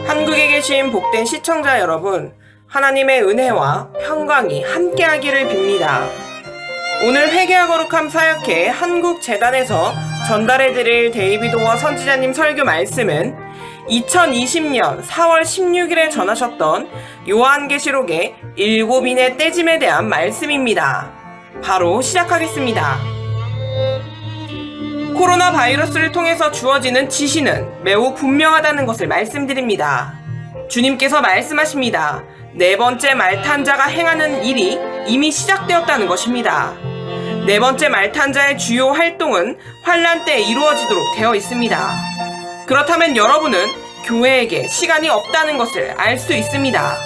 한국에 계신 복된 시청자 여러분, 하나님의 은혜와 평강이 함께하기를 빕니다. 오늘 회개와 거룩함 사역회 한국재단에서 전달해드릴 데이비도어 선지자님 설교 말씀은 2020년 4월 16일에 전하셨던 요한계시록의 7인의 떼짐에 대한 말씀입니다. 바로 시작하겠습니다. 코로나 바이러스를 통해서 주어지는 지시는 매우 분명하다는 것을 말씀드립니다. 주님께서 말씀하십니다. 네 번째 말탄자가 행하는 일이 이미 시작되었다는 것입니다. 네 번째 말탄자의 주요 활동은 환란 때 이루어지도록 되어 있습니다. 그렇다면 여러분은 교회에게 시간이 없다는 것을 알 수 있습니다.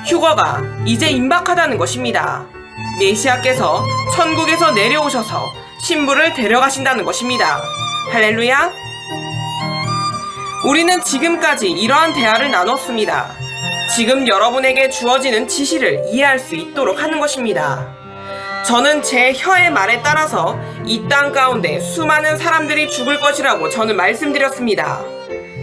휴거가 이제 임박하다는 것입니다. 메시아께서 천국에서 내려오셔서 신부를 데려가신다는 것입니다. 할렐루야! 우리는 지금까지 이러한 대화를 나눴습니다. 지금 여러분에게 주어지는 지시를 이해할 수 있도록 하는 것입니다. 저는 제 혀의 말에 따라서 이 땅 가운데 수많은 사람들이 죽을 것이라고 저는 말씀드렸습니다.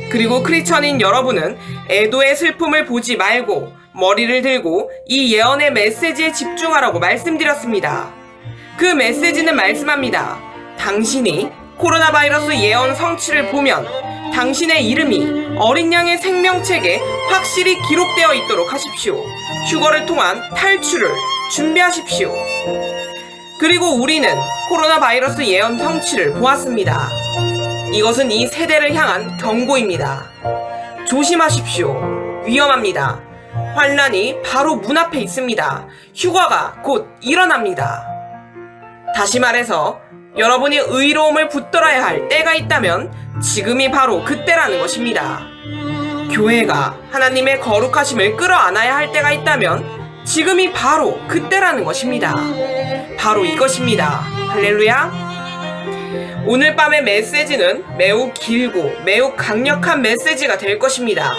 그리고 크리스천인 여러분은 애도의 슬픔을 보지 말고 머리를 들고 이 예언의 메시지에 집중하라고 말씀드렸습니다. 그 메시지는 말씀합니다. 당신이 코로나 바이러스 예언 성취를 보면 당신의 이름이 어린 양의 생명책에 확실히 기록되어 있도록 하십시오. 휴거를 통한 탈출을 준비하십시오. 그리고 우리는 코로나 바이러스 예언 성취를 보았습니다. 이것은 이 세대를 향한 경고입니다. 조심하십시오. 위험합니다. 환란이 바로 문 앞에 있습니다. 휴거가 곧 일어납니다. 다시 말해서 여러분이 의로움을 붙들어야 할 때가 있다면 지금이 바로 그때라는 것입니다. 교회가 하나님의 거룩하심을 끌어안아야 할 때가 있다면 지금이 바로 그때라는 것입니다. 바로 이것입니다. 할렐루야! 오늘 밤의 메시지는 매우 길고 매우 강력한 메시지가 될 것입니다.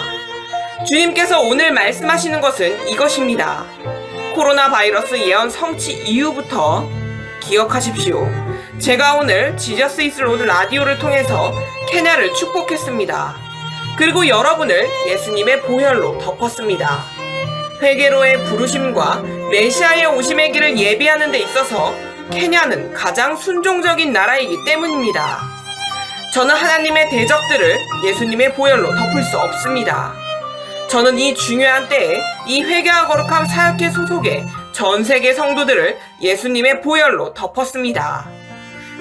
주님께서 오늘 말씀하시는 것은 이것입니다. 코로나 바이러스 예언 성취 이후부터 기억하십시오. 제가 오늘 지저스 이즈 로드 라디오를 통해서 케냐를 축복했습니다. 그리고 여러분을 예수님의 보혈로 덮었습니다. 회개로의 부르심과 메시아의 오심의 길을 예비하는 데 있어서 케냐는 가장 순종적인 나라이기 때문입니다. 저는 하나님의 대적들을 예수님의 보혈로 덮을 수 없습니다. 저는 이 중요한 때에 이 회개와 거룩함 사역회 소속의 전 세계 성도들을 예수님의 보혈로 덮었습니다.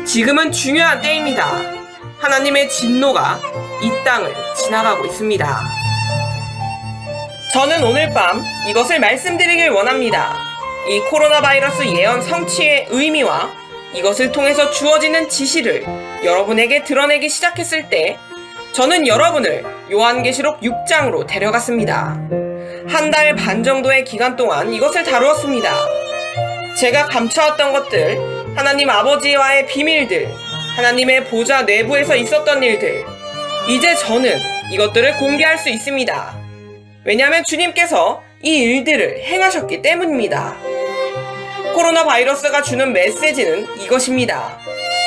지금은 중요한 때입니다. 하나님의 진노가 이 땅을 지나가고 있습니다. 저는 오늘 밤 이것을 말씀드리길 원합니다. 이 코로나 바이러스 예언 성취의 의미와 이것을 통해서 주어지는 지시를 여러분에게 드러내기 시작했을 때 저는 여러분을 요한계시록 6장으로 데려갔습니다. 한 달 반 정도의 기간 동안 이것을 다루었습니다. 제가 감춰왔던 것들, 하나님 아버지와의 비밀들, 하나님의 보좌 내부에서 있었던 일들, 이제 저는 이것들을 공개할 수 있습니다. 왜냐하면 주님께서 이 일들을 행하셨기 때문입니다. 코로나 바이러스가 주는 메시지는 이것입니다.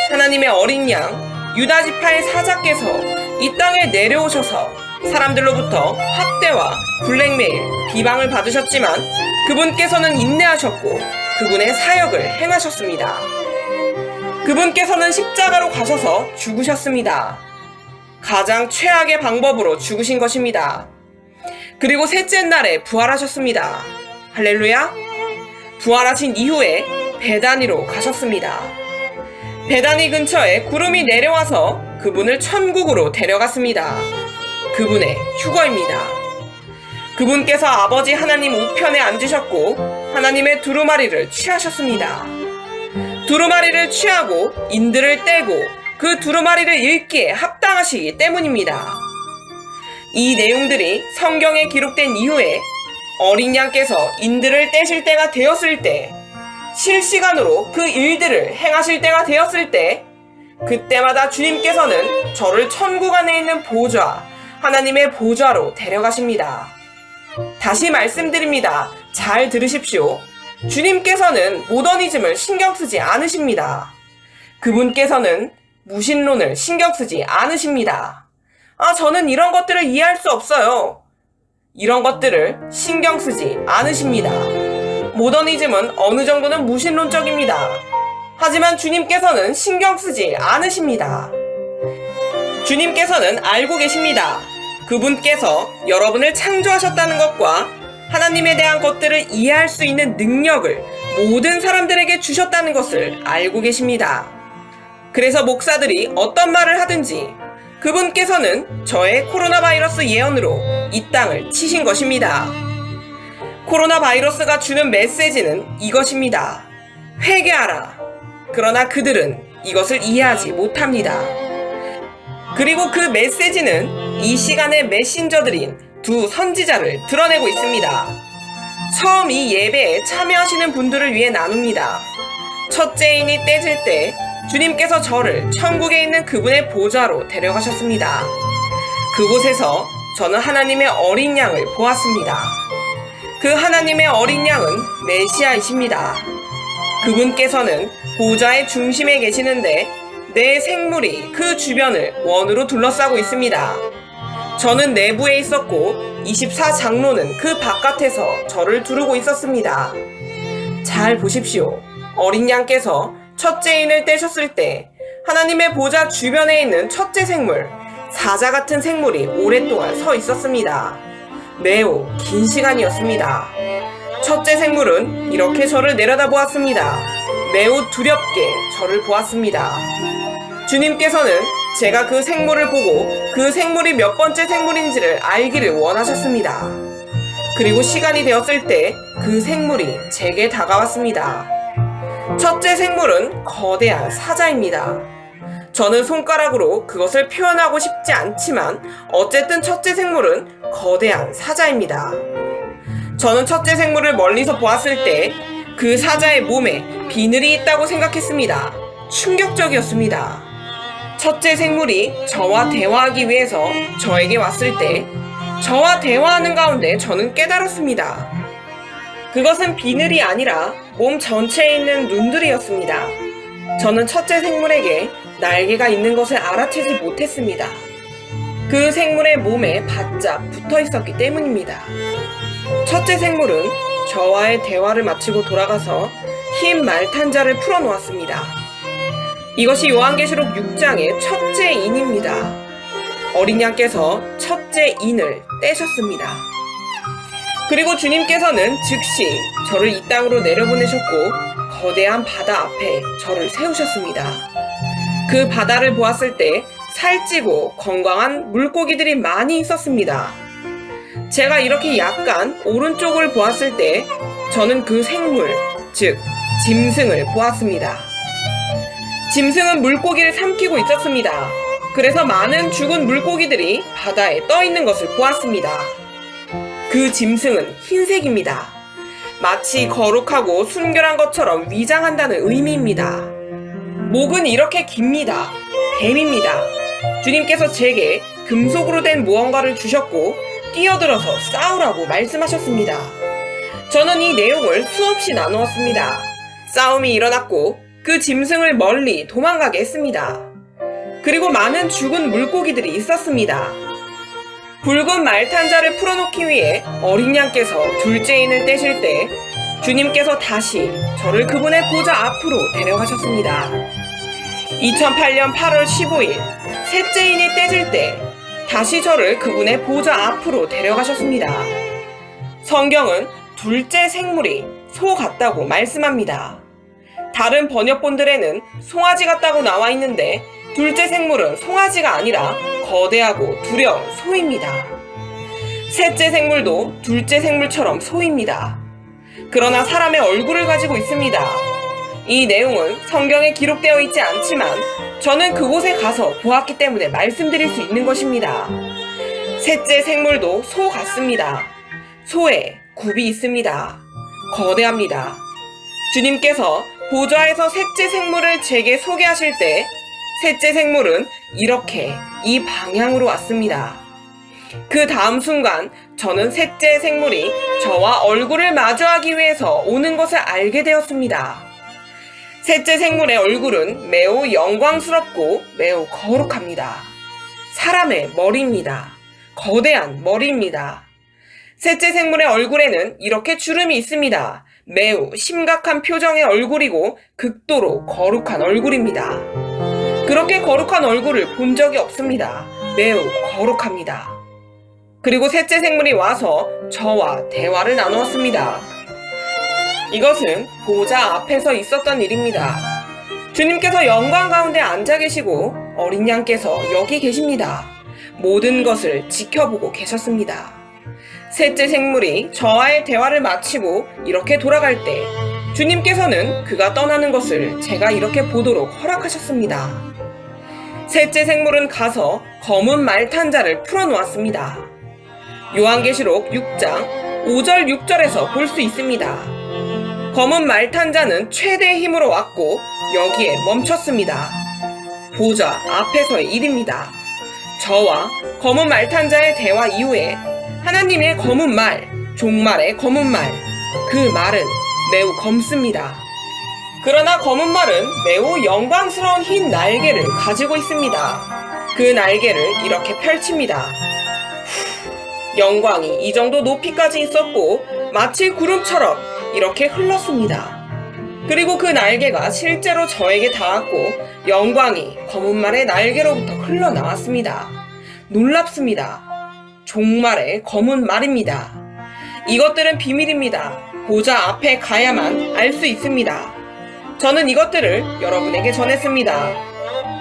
하나님의 어린 양, 유다 지파의 사자께서 이 땅에 내려오셔서 사람들로부터 학대와 블랙메일, 비방을 받으셨지만 그분께서는 인내하셨고 그분의 사역을 행하셨습니다. 그분께서는 십자가로 가셔서 죽으셨습니다. 가장 최악의 방법으로 죽으신 것입니다. 그리고 셋째 날에 부활하셨습니다. 할렐루야! 부활하신 이후에 베다니로 가셨습니다. 베다니 근처에 구름이 내려와서 그분을 천국으로 데려갔습니다. 그분의 휴거입니다. 그분께서 아버지 하나님 우편에 앉으셨고 하나님의 두루마리를 취하셨습니다. 두루마리를 취하고 인들을 떼고 그 두루마리를 읽기에 합당하시기 때문입니다. 이 내용들이 성경에 기록된 이후에 어린 양께서 인들을 떼실 때가 되었을 때, 실시간으로 그 일들을 행하실 때가 되었을 때, 그때마다 주님께서는 저를 천국 안에 있는 보좌, 하나님의 보좌로 데려가십니다. 다시 말씀드립니다. 잘 들으십시오. 주님께서는 모더니즘을 신경 쓰지 않으십니다. 그분께서는 무신론을 신경 쓰지 않으십니다. 저는 이런 것들을 이해할 수 없어요. 이런 것들을 신경 쓰지 않으십니다. 모더니즘은 어느 정도는 무신론적입니다. 하지만 주님께서는 신경 쓰지 않으십니다. 주님께서는 알고 계십니다. 그분께서 여러분을 창조하셨다는 것과 하나님에 대한 것들을 이해할 수 있는 능력을 모든 사람들에게 주셨다는 것을 알고 계십니다. 그래서 목사들이 어떤 말을 하든지 그분께서는 저의 코로나 바이러스 예언으로 이 땅을 치신 것입니다. 코로나 바이러스가 주는 메시지는 이것입니다. 회개하라. 그러나 그들은 이것을 이해하지 못합니다. 그리고 그 메시지는 이 시간의 메신저들인 두 선지자를 드러내고 있습니다. 처음 이 예배에 참여하시는 분들을 위해 나눕니다. 첫째인이 떼질 때 주님께서 저를 천국에 있는 그분의 보좌로 데려가셨습니다. 그곳에서 저는 하나님의 어린 양을 보았습니다. 그 하나님의 어린 양은 메시아이십니다. 그분께서는 보좌의 중심에 계시는데 내 생물이 그 주변을 원으로 둘러싸고 있습니다. 저는 내부에 있었고 24장로는 그 바깥에서 저를 두르고 있었습니다. 잘 보십시오. 어린 양께서 첫째인을 떼셨을 때 하나님의 보좌 주변에 있는 첫째 생물, 사자 같은 생물이 오랫동안 서 있었습니다. 매우 긴 시간이었습니다. 첫째 생물은 이렇게 저를 내려다보았습니다. 매우 두렵게 저를 보았습니다. 주님께서는 제가 그 생물을 보고 그 생물이 몇 번째 생물인지를 알기를 원하셨습니다. 그리고 시간이 되었을 때 그 생물이 제게 다가왔습니다. 첫째 생물은 거대한 사자입니다. 저는 손가락으로 그것을 표현하고 싶지 않지만 어쨌든 첫째 생물은 거대한 사자입니다. 저는 첫째 생물을 멀리서 보았을 때 그 사자의 몸에 비늘이 있다고 생각했습니다. 충격적이었습니다. 첫째 생물이 저와 대화하기 위해서 저에게 왔을 때 저와 대화하는 가운데 저는 깨달았습니다. 그것은 비늘이 아니라 몸 전체에 있는 눈들이었습니다. 저는 첫째 생물에게 날개가 있는 것을 알아채지 못했습니다. 그 생물의 몸에 바짝 붙어 있었기 때문입니다. 첫째 생물은 저와의 대화를 마치고 돌아가서 흰 말탄자를 풀어놓았습니다. 이것이 요한계시록 6장의 첫째 인입니다. 어린 양께서 첫째 인을 떼셨습니다. 그리고 주님께서는 즉시 저를 이 땅으로 내려보내셨고 거대한 바다 앞에 저를 세우셨습니다. 그 바다를 보았을 때 살찌고 건강한 물고기들이 많이 있었습니다. 제가 이렇게 약간 오른쪽을 보았을 때 저는 그 생물, 즉 짐승을 보았습니다. 짐승은 물고기를 삼키고 있었습니다. 그래서 많은 죽은 물고기들이 바다에 떠 있는 것을 보았습니다. 그 짐승은 흰색입니다. 마치 거룩하고 순결한 것처럼 위장한다는 의미입니다. 목은 이렇게 깁니다. 뱀입니다. 주님께서 제게 금속으로 된 무언가를 주셨고 뛰어들어서 싸우라고 말씀하셨습니다. 저는 이 내용을 수없이 나누었습니다. 싸움이 일어났고 그 짐승을 멀리 도망가게 했습니다. 그리고 많은 죽은 물고기들이 있었습니다. 붉은 말탄자를 풀어놓기 위해 어린 양께서 둘째 인을 떼실 때 주님께서 다시 저를 그분의 보좌 앞으로 데려가셨습니다. 2008년 8월 15일 셋째 인이 떼질 때 다시 저를 그분의 보좌 앞으로 데려가셨습니다. 성경은 둘째 생물이 소 같다고 말씀합니다. 다른 번역본들에는 송아지 같다고 나와 있는데 둘째 생물은 송아지가 아니라 거대하고 두려운 소입니다. 셋째 생물도 둘째 생물처럼 소입니다. 그러나 사람의 얼굴을 가지고 있습니다. 이 내용은 성경에 기록되어 있지 않지만 저는 그곳에 가서 보았기 때문에 말씀드릴 수 있는 것입니다. 셋째 생물도 소 같습니다. 소에 굽이 있습니다. 거대합니다. 주님께서 보좌에서 셋째 생물을 제게 소개하실 때 셋째 생물은 이렇게 이 방향으로 왔습니다. 그 다음 순간 저는 셋째 생물이 저와 얼굴을 마주하기 위해서 오는 것을 알게 되었습니다. 셋째 생물의 얼굴은 매우 영광스럽고 매우 거룩합니다. 사람의 머리입니다. 거대한 머리입니다. 셋째 생물의 얼굴에는 이렇게 주름이 있습니다. 매우 심각한 표정의 얼굴이고 극도로 거룩한 얼굴입니다. 그렇게 거룩한 얼굴을 본 적이 없습니다. 매우 거룩합니다. 그리고 셋째 생물이 와서 저와 대화를 나누었습니다. 이것은 보좌 앞에서 있었던 일입니다. 주님께서 영광 가운데 앉아 계시고 어린 양께서 여기 계십니다. 모든 것을 지켜보고 계셨습니다. 셋째 생물이 저와의 대화를 마치고 이렇게 돌아갈 때 주님께서는 그가 떠나는 것을 제가 이렇게 보도록 허락하셨습니다. 셋째 생물은 가서 검은 말탄자를 풀어놓았습니다. 요한계시록 6장 5절 6절에서 볼 수 있습니다. 검은 말탄자는 최대의 힘으로 왔고 여기에 멈췄습니다. 보좌 앞에서의 일입니다. 저와 검은 말탄자의 대화 이후에 하나님의 검은 말, 종말의 검은 말, 그 말은 매우 검습니다. 그러나 검은 말은 매우 영광스러운 흰 날개를 가지고 있습니다. 그 날개를 이렇게 펼칩니다. 영광이 이 정도 높이까지 있었고 마치 구름처럼 이렇게 흘렀습니다. 그리고 그 날개가 실제로 저에게 닿았고 영광이 검은 말의 날개로부터 흘러나왔습니다. 놀랍습니다. 종말의 검은 말입니다. 이것들은 비밀입니다. 보좌 앞에 가야만 알 수 있습니다. 저는 이것들을 여러분에게 전했습니다.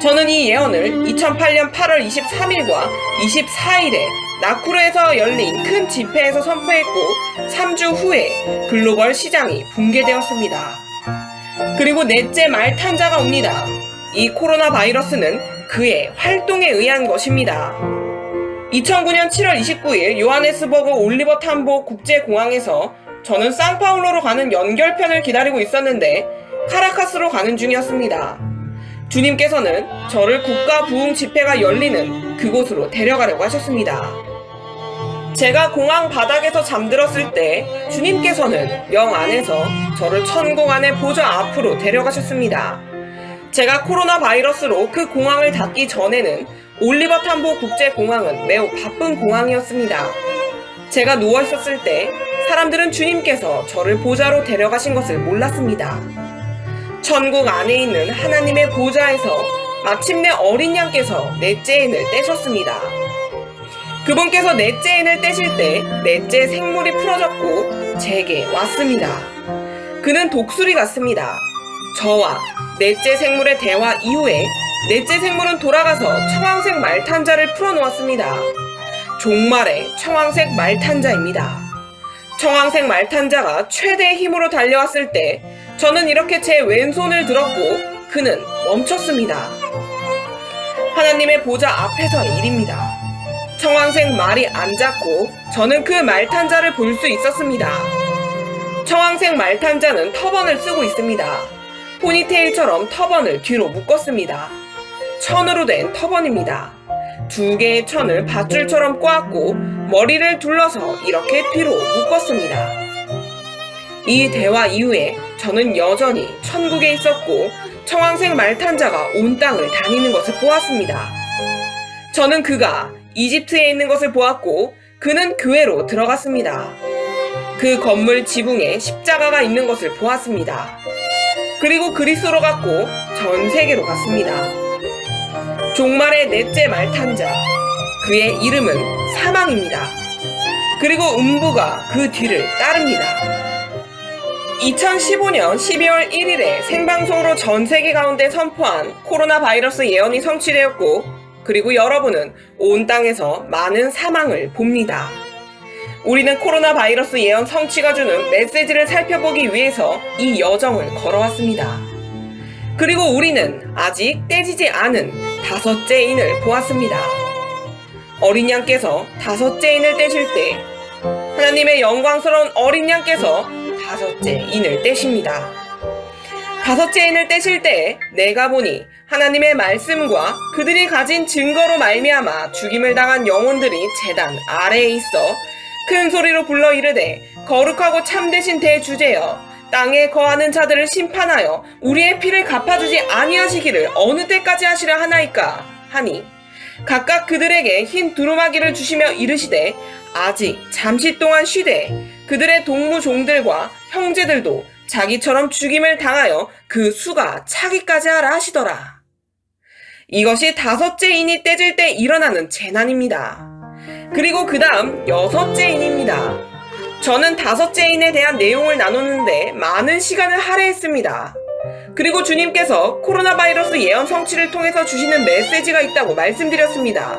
저는 이 예언을 2008년 8월 23일과 24일에 나쿠르에서 열린 큰 집회에서 선포했고 3주 후에 글로벌 시장이 붕괴되었습니다. 그리고 넷째 말탄자가 옵니다. 이 코로나 바이러스는 그의 활동에 의한 것입니다. 2009년 7월 29일 요하네스버그 올리버 탐보 국제공항에서 저는 상파울로로 가는 연결편을 기다리고 있었는데 카라카스로 가는 중이었습니다. 주님께서는 저를 국가 부흥 집회가 열리는 그곳으로 데려가려고 하셨습니다. 제가 공항 바닥에서 잠들었을 때 주님께서는 영 안에서 저를 천국 안의 보좌 앞으로 데려가셨습니다. 제가 코로나 바이러스로 그 공항을 닫기 전에는 올리버 탐보 국제공항은 매우 바쁜 공항이었습니다. 제가 누워있었을 때 사람들은 주님께서 저를 보좌로 데려가신 것을 몰랐습니다. 천국 안에 있는 하나님의 보좌에서 마침내 어린 양께서 넷째 인을 떼셨습니다. 그분께서 넷째 인을 떼실 때 넷째 생물이 풀어졌고 제게 왔습니다. 그는 독수리 같습니다. 저와 넷째 생물의 대화 이후에 넷째 생물은 돌아가서 청황색 말탄자를 풀어놓았습니다. 종말의 청황색 말탄자입니다. 청황색 말탄자가 최대의 힘으로 달려왔을 때 저는 이렇게 제 왼손을 들었고 그는 멈췄습니다. 하나님의 보좌 앞에서의 일입니다. 청황색 말이 앉았고 저는 그 말탄자를 볼 수 있었습니다. 청황색 말탄자는 터번을 쓰고 있습니다. 포니테일처럼 터번을 뒤로 묶었습니다. 천으로 된 터번입니다. 두 개의 천을 밧줄처럼 꼬았고 머리를 둘러서 이렇게 뒤로 묶었습니다. 이 대화 이후에 저는 여전히 천국에 있었고 청황색 말탄자가 온 땅을 다니는 것을 보았습니다. 저는 그가 이집트에 있는 것을 보았고 그는 교회로 들어갔습니다. 그 건물 지붕에 십자가가 있는 것을 보았습니다. 그리고 그리스로 갔고 전 세계로 갔습니다. 종말의 넷째 말탄자, 그의 이름은 사망입니다. 그리고 음부가 그 뒤를 따릅니다. 2015년 12월 1일에 생방송으로 전 세계 가운데 선포한 코로나 바이러스 예언이 성취되었고 그리고 여러분은 온 땅에서 많은 사망을 봅니다. 우리는 코로나 바이러스 예언 성취가 주는 메시지를 살펴보기 위해서 이 여정을 걸어왔습니다. 그리고 우리는 아직 떼지지 않은 다섯째 인을 보았습니다. 어린 양께서 다섯째 인을 떼실 때 하나님의 영광스러운 어린 양께서 다섯째 인을 떼십니다. 다섯째 인을 떼실 때 내가 보니 하나님의 말씀과 그들이 가진 증거로 말미암아 죽임을 당한 영혼들이 제단 아래에 있어 큰 소리로 불러 이르되 거룩하고 참되신 대주제여 땅에 거하는 자들을 심판하여 우리의 피를 갚아주지 아니하시기를 어느 때까지 하시려 하나이까 하니 각각 그들에게 흰 두루마기를 주시며 이르시되 아직 잠시 동안 쉬되 그들의 동무 종들과 형제들도 자기처럼 죽임을 당하여 그 수가 차기까지 하라 하시더라. 이것이 다섯째 인이 떼질 때 일어나는 재난입니다. 그리고 그 다음 여섯째 인입니다. 저는 다섯째 인에 대한 내용을 나누는데 많은 시간을 할애했습니다. 그리고 주님께서 코로나 바이러스 예언 성취를 통해서 주시는 메시지가 있다고 말씀드렸습니다.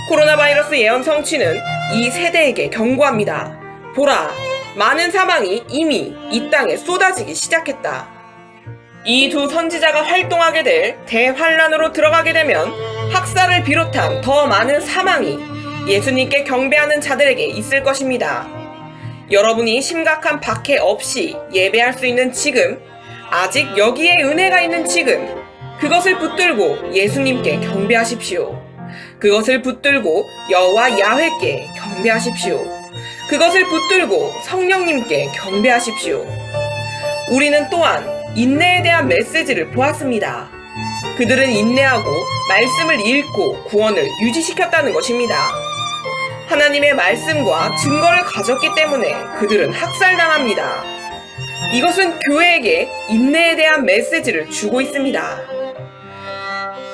코로나 바이러스 예언 성취는 이 세대에게 경고합니다. 보라, 많은 사망이 이미 이 땅에 쏟아지기 시작했다. 이 두 선지자가 활동하게 될 대환란으로 들어가게 되면 학살을 비롯한 더 많은 사망이 예수님께 경배하는 자들에게 있을 것입니다. 여러분이 심각한 박해 없이 예배할 수 있는 지금, 아직 여기에 은혜가 있는 지금, 그것을 붙들고 예수님께 경배하십시오. 그것을 붙들고 여호와 야훼께 경배하십시오. 그것을 붙들고 성령님께 경배하십시오. 우리는 또한 인내에 대한 메시지를 보았습니다. 그들은 인내하고 말씀을 읽고 구원을 유지시켰다는 것입니다. 하나님의 말씀과 증거를 가졌기 때문에 그들은 학살당합니다. 이것은 교회에게 인내에 대한 메시지를 주고 있습니다.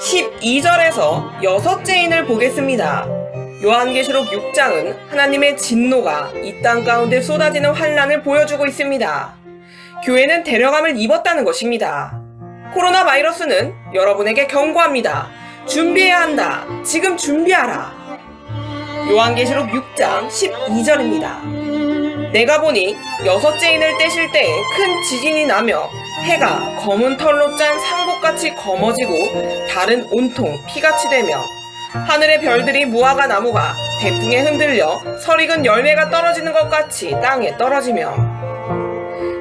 12절에서 여섯째 인을 보겠습니다. 요한계시록 6장은 하나님의 진노가 이 땅 가운데 쏟아지는 환란을 보여주고 있습니다. 교회는 데려감을 입었다는 것입니다. 코로나 바이러스는 여러분에게 경고합니다. 준비해야 한다. 지금 준비하라. 요한계시록 6장 12절입니다. 내가 보니 여섯째 인을 떼실 때에 큰 지진이 나며 해가 검은 털로 짠 상복같이 검어지고 달은 온통 피같이 되며 하늘의 별들이 무화과 나무가 태풍에 흔들려 설익은 열매가 떨어지는 것 같이 땅에 떨어지며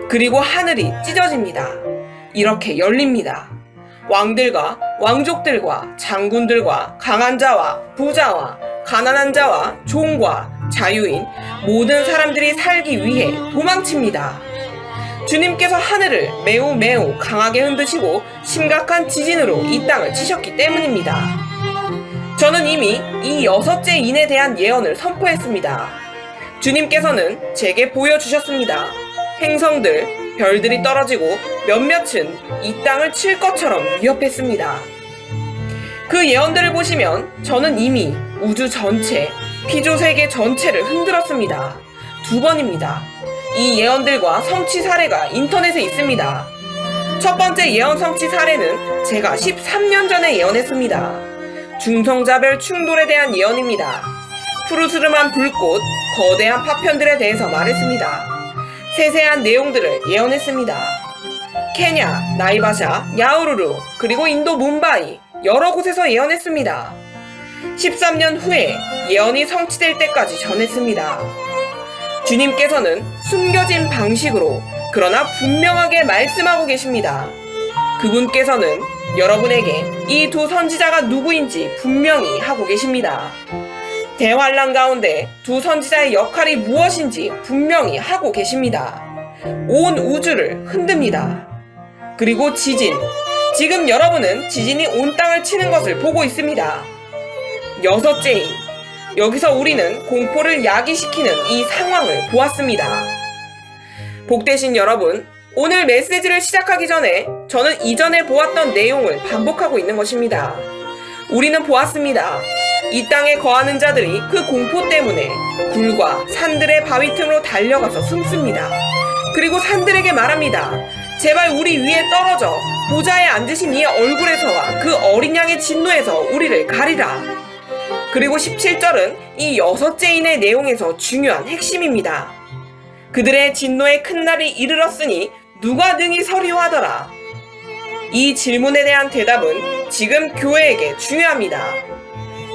그리고 하늘이 찢어집니다. 이렇게 열립니다. 왕들과 왕족들과 장군들과 강한 자와 부자와 가난한 자와 종과 자유인 모든 사람들이 살기 위해 도망칩니다. 주님께서 하늘을 매우 강하게 흔드시고 심각한 지진으로 이 땅을 치셨기 때문입니다. 저는 이미 이 여섯째 인에 대한 예언을 선포했습니다. 주님께서는 제게 보여주셨습니다. 행성들, 별들이 떨어지고 몇몇은 이 땅을 칠 것처럼 위협했습니다. 그 예언들을 보시면 저는 이미 우주 전체, 피조세계 전체를 흔들었습니다. 2번입니다. 이 예언들과 성취 사례가 인터넷에 있습니다. 첫 번째 예언 성취 사례는 제가 13년 전에 예언했습니다. 중성자별 충돌에 대한 예언입니다. 푸르스름한 불꽃, 거대한 파편들에 대해서 말했습니다. 세세한 내용들을 예언했습니다. 케냐, 나이바샤, 야우루루, 그리고 인도 뭄바이 여러 곳에서 예언했습니다. 13년 후에 예언이 성취될 때까지 전했습니다. 주님께서는 숨겨진 방식으로 그러나 분명하게 말씀하고 계십니다. 그분께서는 여러분에게 이 두 선지자가 누구인지 분명히 하고 계십니다. 대환란 가운데 두 선지자의 역할이 무엇인지 분명히 하고 계십니다. 온 우주를 흔듭니다. 그리고 지진, 지금 여러분은 지진이 온 땅을 치는 것을 보고 있습니다. 여섯째인, 여기서 우리는 공포를 야기시키는 이 상황을 보았습니다. 복되신 여러분, 오늘 메시지를 시작하기 전에 저는 이전에 보았던 내용을 반복하고 있는 것입니다. 우리는 보았습니다. 이 땅에 거하는 자들이 그 공포 때문에 굴과 산들의 바위 틈으로 달려가서 숨습니다. 그리고 산들에게 말합니다. 제발 우리 위에 떨어져 보좌에 앉으신 이의 얼굴에서와 그 어린 양의 진노에서 우리를 가리라. 그리고 17절은 이 여섯째 인의 내용에서 중요한 핵심입니다. 그들의 진노의 큰 날이 이르렀으니 누가 능히 서리오하더라. 이 질문에 대한 대답은 지금 교회에게 중요합니다.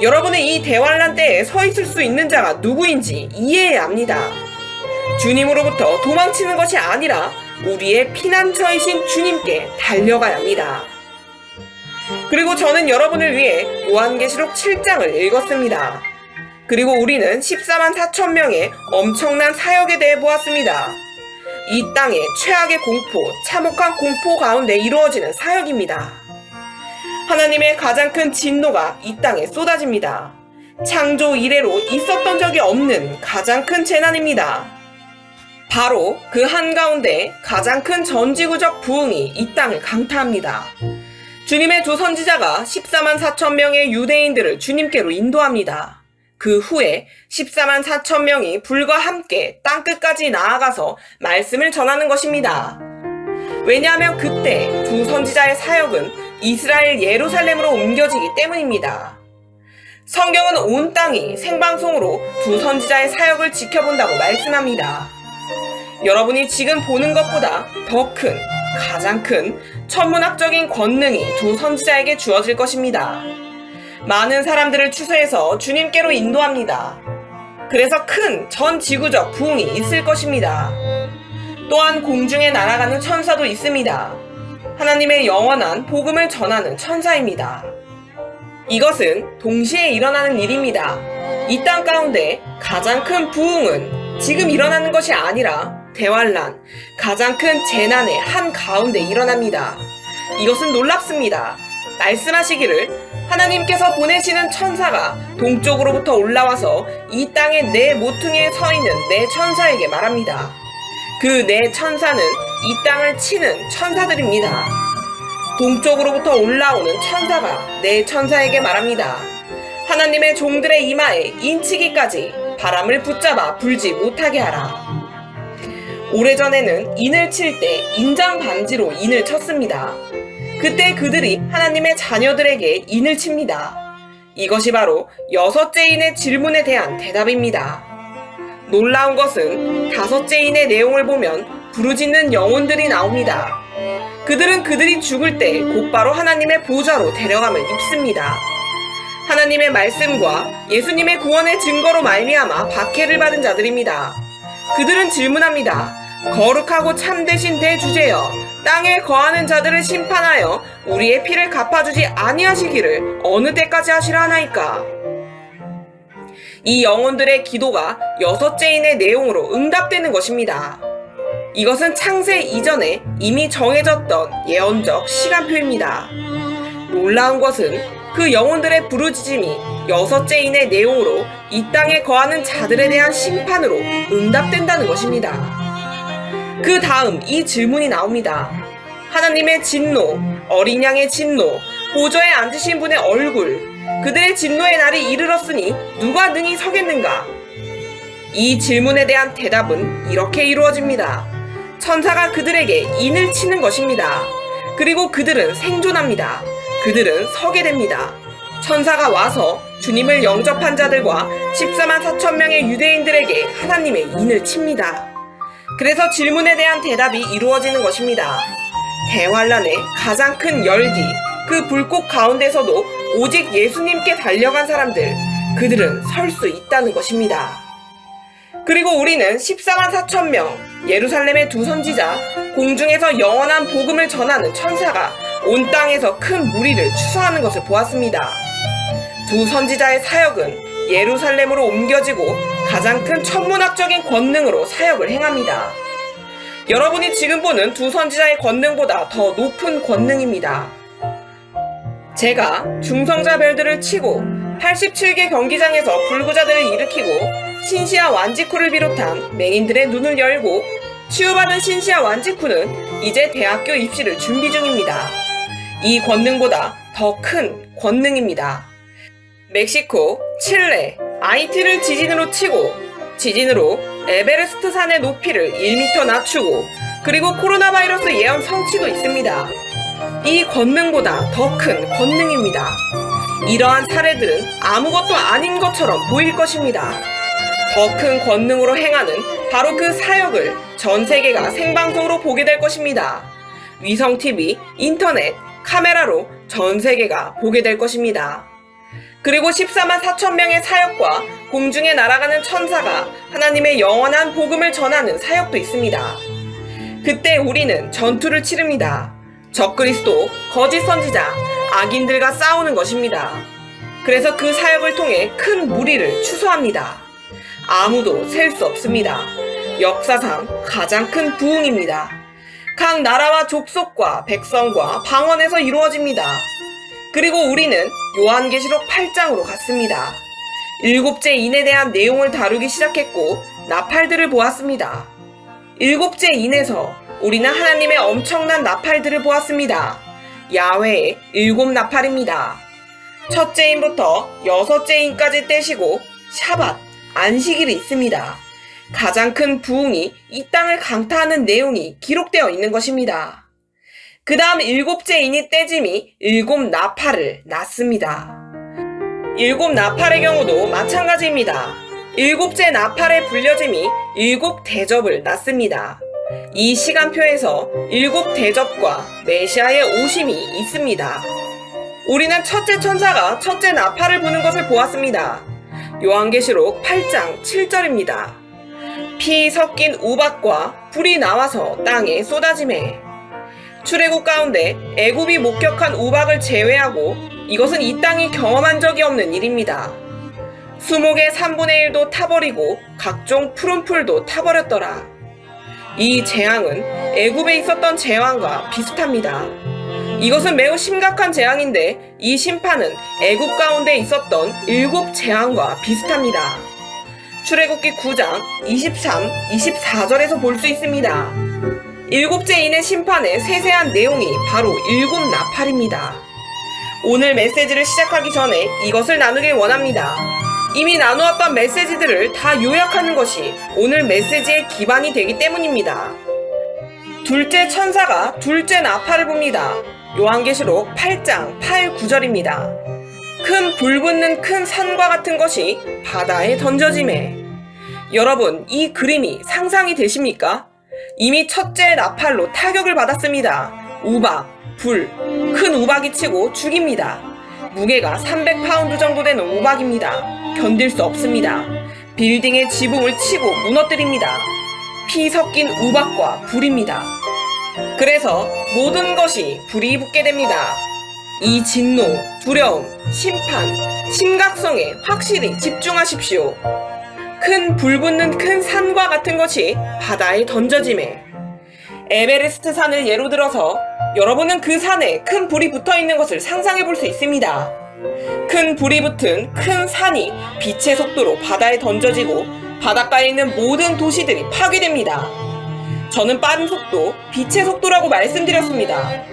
여러분은 이 대환란 때에 서 있을 수 있는 자가 누구인지 이해해야 합니다. 주님으로부터 도망치는 것이 아니라 우리의 피난처이신 주님께 달려가야 합니다. 그리고 저는 여러분을 위해 요한계시록 7장을 읽었습니다. 그리고 우리는 14만 4천 명의 엄청난 사역에 대해 보았습니다. 이 땅의 최악의 공포, 참혹한 공포 가운데 이루어지는 사역입니다. 하나님의 가장 큰 진노가 이 땅에 쏟아집니다. 창조 이래로 있었던 적이 없는 가장 큰 재난입니다. 바로 그 한가운데 가장 큰 전지구적 부흥이 이 땅을 강타합니다. 주님의 두 선지자가 14만 4천 명의 유대인들을 주님께로 인도합니다. 그 후에 14만 4천 명이 불과 함께 땅끝까지 나아가서 말씀을 전하는 것입니다. 왜냐하면 그때 두 선지자의 사역은 이스라엘 예루살렘으로 옮겨지기 때문입니다. 성경은 온 땅이 생방송으로 두 선지자의 사역을 지켜본다고 말씀합니다. 여러분이 지금 보는 것보다 더 큰, 가장 큰 천문학적인 권능이 두 선지자에게 주어질 것입니다. 많은 사람들을 추수해서 주님께로 인도합니다. 그래서 큰 전 지구적 부흥이 있을 것입니다. 또한 공중에 날아가는 천사도 있습니다. 하나님의 영원한 복음을 전하는 천사입니다. 이것은 동시에 일어나는 일입니다. 이 땅 가운데 가장 큰 부흥은 지금 일어나는 것이 아니라 대환란, 가장 큰 재난의 한가운데 일어납니다. 이것은 놀랍습니다. 말씀하시기를 하나님께서 보내시는 천사가 동쪽으로부터 올라와서 이 땅의 네 모퉁이에 서 있는 네 천사에게 말합니다. 그 네 천사는 이 땅을 치는 천사들입니다. 동쪽으로부터 올라오는 천사가 네 천사에게 말합니다. 하나님의 종들의 이마에 인치기까지 바람을 붙잡아 불지 못하게 하라. 오래전에는 인을 칠 때 인장 반지로 인을 쳤습니다. 그때 그들이 하나님의 자녀들에게 인을 칩니다. 이것이 바로 여섯째 인의 질문에 대한 대답입니다. 놀라운 것은 다섯째 인의 내용을 보면 부르짖는 영혼들이 나옵니다. 그들은 그들이 죽을 때 곧바로 하나님의 보좌로 데려감을 입습니다. 하나님의 말씀과 예수님의 구원의 증거로 말미암아 박해를 받은 자들입니다. 그들은 질문합니다. 거룩하고 참되신 대주제여, 땅에 거하는 자들을 심판하여 우리의 피를 갚아주지 아니하시기를 어느 때까지 하시라 하나이까? 이 영혼들의 기도가 여섯째 인의 내용으로 응답되는 것입니다. 이것은 창세 이전에 이미 정해졌던 예언적 시간표입니다. 놀라운 것은 그 영혼들의 부르짖음이 여섯째 인의 내용으로 이 땅에 거하는 자들에 대한 심판으로 응답된다는 것입니다. 그 다음 이 질문이 나옵니다. 하나님의 진노, 어린 양의 진노, 보좌에 앉으신 분의 얼굴, 그들의 진노의 날이 이르렀으니 누가 능히 서겠는가? 이 질문에 대한 대답은 이렇게 이루어집니다. 천사가 그들에게 인을 치는 것입니다. 그리고 그들은 생존합니다. 그들은 서게 됩니다. 천사가 와서 주님을 영접한 자들과 14만 4천 명의 유대인들에게 하나님의 인을 칩니다. 그래서 질문에 대한 대답이 이루어지는 것입니다. 대환란의 가장 큰 열기, 그 불꽃 가운데서도 오직 예수님께 달려간 사람들, 그들은 설 수 있다는 것입니다. 그리고 우리는 14만 4천 명, 예루살렘의 두 선지자, 공중에서 영원한 복음을 전하는 천사가 온 땅에서 큰 무리를 추수하는 것을 보았습니다. 두 선지자의 사역은 예루살렘으로 옮겨지고 가장 큰 천문학적인 권능으로 사역을 행합니다. 여러분이 지금 보는 두 선지자의 권능보다 더 높은 권능입니다. 제가 중성자 별들을 치고 87개 경기장에서 불구자들을 일으키고 신시아 완지쿠를 비롯한 맹인들의 눈을 열고 치유받은 신시아 완지쿠는 이제 대학교 입시를 준비 중입니다. 이 권능보다 더 큰 권능입니다. 멕시코, 칠레, 아이티를 지진으로 치고 지진으로 에베레스트 산의 높이를 1m 낮추고 그리고 코로나 바이러스 예언 성취도 있습니다. 이 권능보다 더 큰 권능입니다. 이러한 사례들은 아무것도 아닌 것처럼 보일 것입니다. 더 큰 권능으로 행하는 바로 그 사역을 전 세계가 생방송으로 보게 될 것입니다. 위성TV, 인터넷, 카메라로 전 세계가 보게 될 것입니다. 그리고 14만 4천 명의 사역과 공중에 날아가는 천사가 하나님의 영원한 복음을 전하는 사역도 있습니다. 그때 우리는 전투를 치릅니다. 적그리스도, 거짓 선지자, 악인들과 싸우는 것입니다. 그래서 그 사역을 통해 큰 무리를 추수합니다. 아무도 셀 수 없습니다. 역사상 가장 큰 부흥입니다. 각 나라와 족속과 백성과 방언에서 이루어집니다. 그리고 우리는 요한계시록 8장으로 갔습니다. 7째 인에 대한 내용을 다루기 시작했고 나팔들을 보았습니다. 7째 인에서 우리는 하나님의 엄청난 나팔들을 보았습니다. 야훼의 7 나팔입니다. 첫째 인부터 6째 인까지 떼시고 샤밧, 안식일이 있습니다. 가장 큰 부흥이 이 땅을 강타하는 내용이 기록되어 있는 것입니다. 그 다음 7째 인이 떼짐이 7 나팔을 낳습니다. 7 나팔의 경우도 마찬가지입니다. 7째 나팔의 불려짐이 7 대접을 낳습니다. 이 시간표에서 7 대접과 메시아의 오심이 있습니다. 우리는 첫째 천사가 첫째 나팔을 부는 것을 보았습니다. 요한계시록 8장 7절입니다. 피 섞인 우박과 불이 나와서 땅에 쏟아지매. 출애굽 가운데 애굽이 목격한 우박을 제외하고 이것은 이 땅이 경험한 적이 없는 일입니다. 수목의 3분의 1도 타버리고 각종 푸른 풀도 타버렸더라. 이 재앙은 애굽에 있었던 재앙과 비슷합니다. 이것은 매우 심각한 재앙인데 이 심판은 애굽 가운데 있었던 7 재앙과 비슷합니다. 출애굽기 9장 23, 24절에서 볼 수 있습니다. 7째 인의 심판의 세세한 내용이 바로 7 나팔입니다. 오늘 메시지를 시작하기 전에 이것을 나누길 원합니다. 이미 나누었던 메시지들을 다 요약하는 것이 오늘 메시지의 기반이 되기 때문입니다. 둘째 천사가 둘째 나팔을 붑니다. 요한계시록 8장 8, 9절입니다. 큰 불 붙는 큰 산과 같은 것이 바다에 던져지매. 여러분, 이 그림이 상상이 되십니까? 이미 첫째 나팔로 타격을 받았습니다. 우박, 불, 큰 우박이 치고 죽입니다. 무게가 300파운드 정도 되는 우박입니다. 견딜 수 없습니다. 빌딩의 지붕을 치고 무너뜨립니다. 피 섞인 우박과 불입니다. 그래서 모든 것이 불이 붙게 됩니다. 이 진노, 두려움, 심판, 심각성에 확실히 집중하십시오. 큰 불 붙는 큰 산과 같은 것이 바다에 던져지매. 에베레스트 산을 예로 들어서 여러분은 그 산에 큰 불이 붙어 있는 것을 상상해 볼 수 있습니다. 큰 불이 붙은 큰 산이 빛의 속도로 바다에 던져지고 바닷가에 있는 모든 도시들이 파괴됩니다. 저는 빠른 속도, 빛의 속도라고 말씀드렸습니다.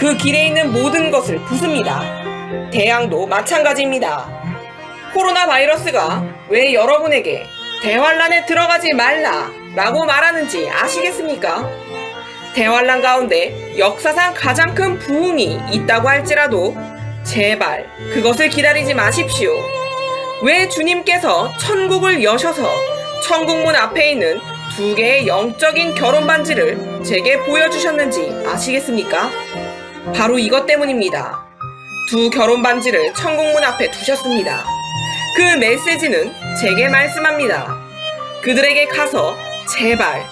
그 길에 있는 모든 것을 부숩니다. 대양도 마찬가지입니다. 코로나 바이러스가 왜 여러분에게 대환란에 들어가지 말라 라고 말하는지 아시겠습니까? 대환란 가운데 역사상 가장 큰 부흥이 있다고 할지라도 제발 그것을 기다리지 마십시오. 왜 주님께서 천국을 여셔서 천국문 앞에 있는 2개의 영적인 결혼 반지를 제게 보여주셨는지 아시겠습니까? 바로 이것 때문입니다. 2 결혼 반지를 천국문 앞에 두셨습니다. 그 메시지는 제게 말씀합니다. 그들에게 가서 제발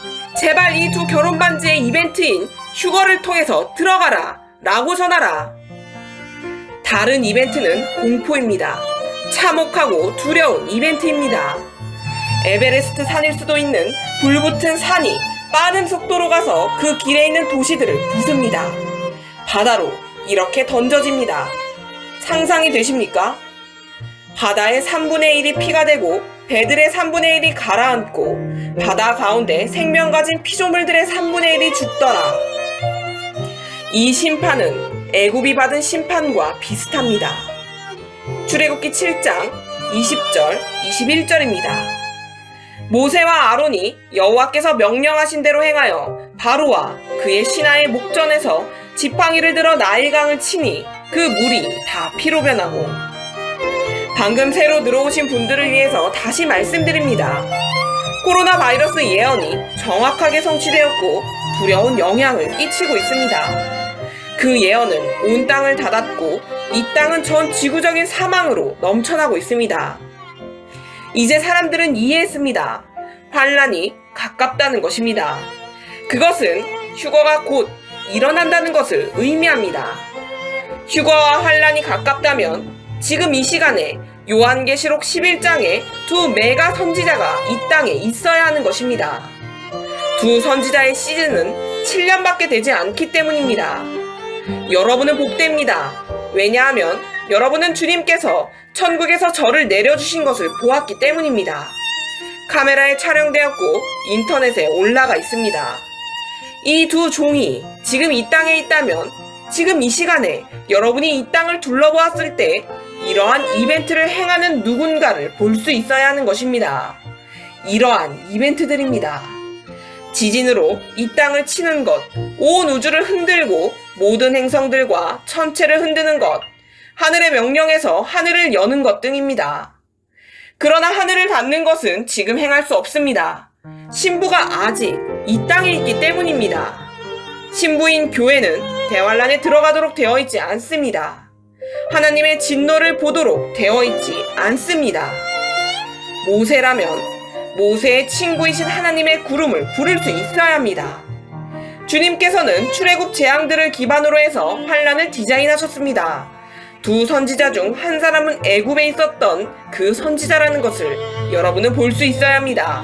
이 2 결혼 반지의 이벤트인 휴거를 통해서 들어가라 라고 전하라. 다른 이벤트는 공포입니다. 참혹하고 두려운 이벤트입니다. 에베레스트 산일 수도 있는 불붙은 산이 빠른 속도로 가서 그 길에 있는 도시들을 부숩니다. 바다로 이렇게 던져집니다. 상상이 되십니까? 바다의 3분의 1이 피가 되고 배들의 3분의 1이 가라앉고 바다 가운데 생명 가진 피조물들의 3분의 1이 죽더라. 이 심판은 애굽이 받은 심판과 비슷합니다. 출애굽기 7장 20절, 21절입니다. 모세와 아론이 여호와께서 명령하신 대로 행하여 바로와 그의 신하의 목전에서 지팡이를 들어 나일강을 치니 그 물이 다 피로 변하고. 방금 새로 들어오신 분들을 위해서 다시 말씀드립니다. 코로나 바이러스 예언이 정확하게 성취되었고 두려운 영향을 끼치고 있습니다. 그 예언은 온 땅을 닫았고 이 땅은 전 지구적인 사망으로 넘쳐나고 있습니다. 이제 사람들은 이해했습니다. 환란이 가깝다는 것입니다. 그것은 휴거가 곧 일어난다는 것을 의미합니다. 휴거와 환란이 가깝다면 지금 이 시간에 요한계시록 11장에 2 메가 선지자가 이 땅에 있어야 하는 것입니다. 두 선지자의 시즌은 7년밖에 되지 않기 때문입니다. 여러분은 복됩니다. 왜냐하면 여러분은 주님께서 천국에서 저를 내려주신 것을 보았기 때문입니다. 카메라에 촬영되었고 인터넷에 올라가 있습니다. 이 두 종이 지금 이 땅에 있다면 지금 이 시간에 여러분이 이 땅을 둘러보았을 때 이러한 이벤트를 행하는 누군가를 볼 수 있어야 하는 것입니다. 이러한 이벤트들입니다. 지진으로 이 땅을 치는 것, 온 우주를 흔들고 모든 행성들과 천체를 흔드는 것, 하늘의 명령에서 하늘을 여는 것 등입니다. 그러나 하늘을 닿는 것은 지금 행할 수 없습니다. 신부가 아직 이 땅에 있기 때문입니다. 신부인 교회는 대환란에 들어가도록 되어 있지 않습니다. 하나님의 진노를 보도록 되어 있지 않습니다. 모세라면 모세의 친구이신 하나님의 구름을 부를 수 있어야 합니다. 주님께서는 출애굽 재앙들을 기반으로 해서 환란을 디자인하셨습니다. 두 선지자 중 한 사람은 애굽에 있었던 그 선지자라는 것을 여러분은 볼 수 있어야 합니다.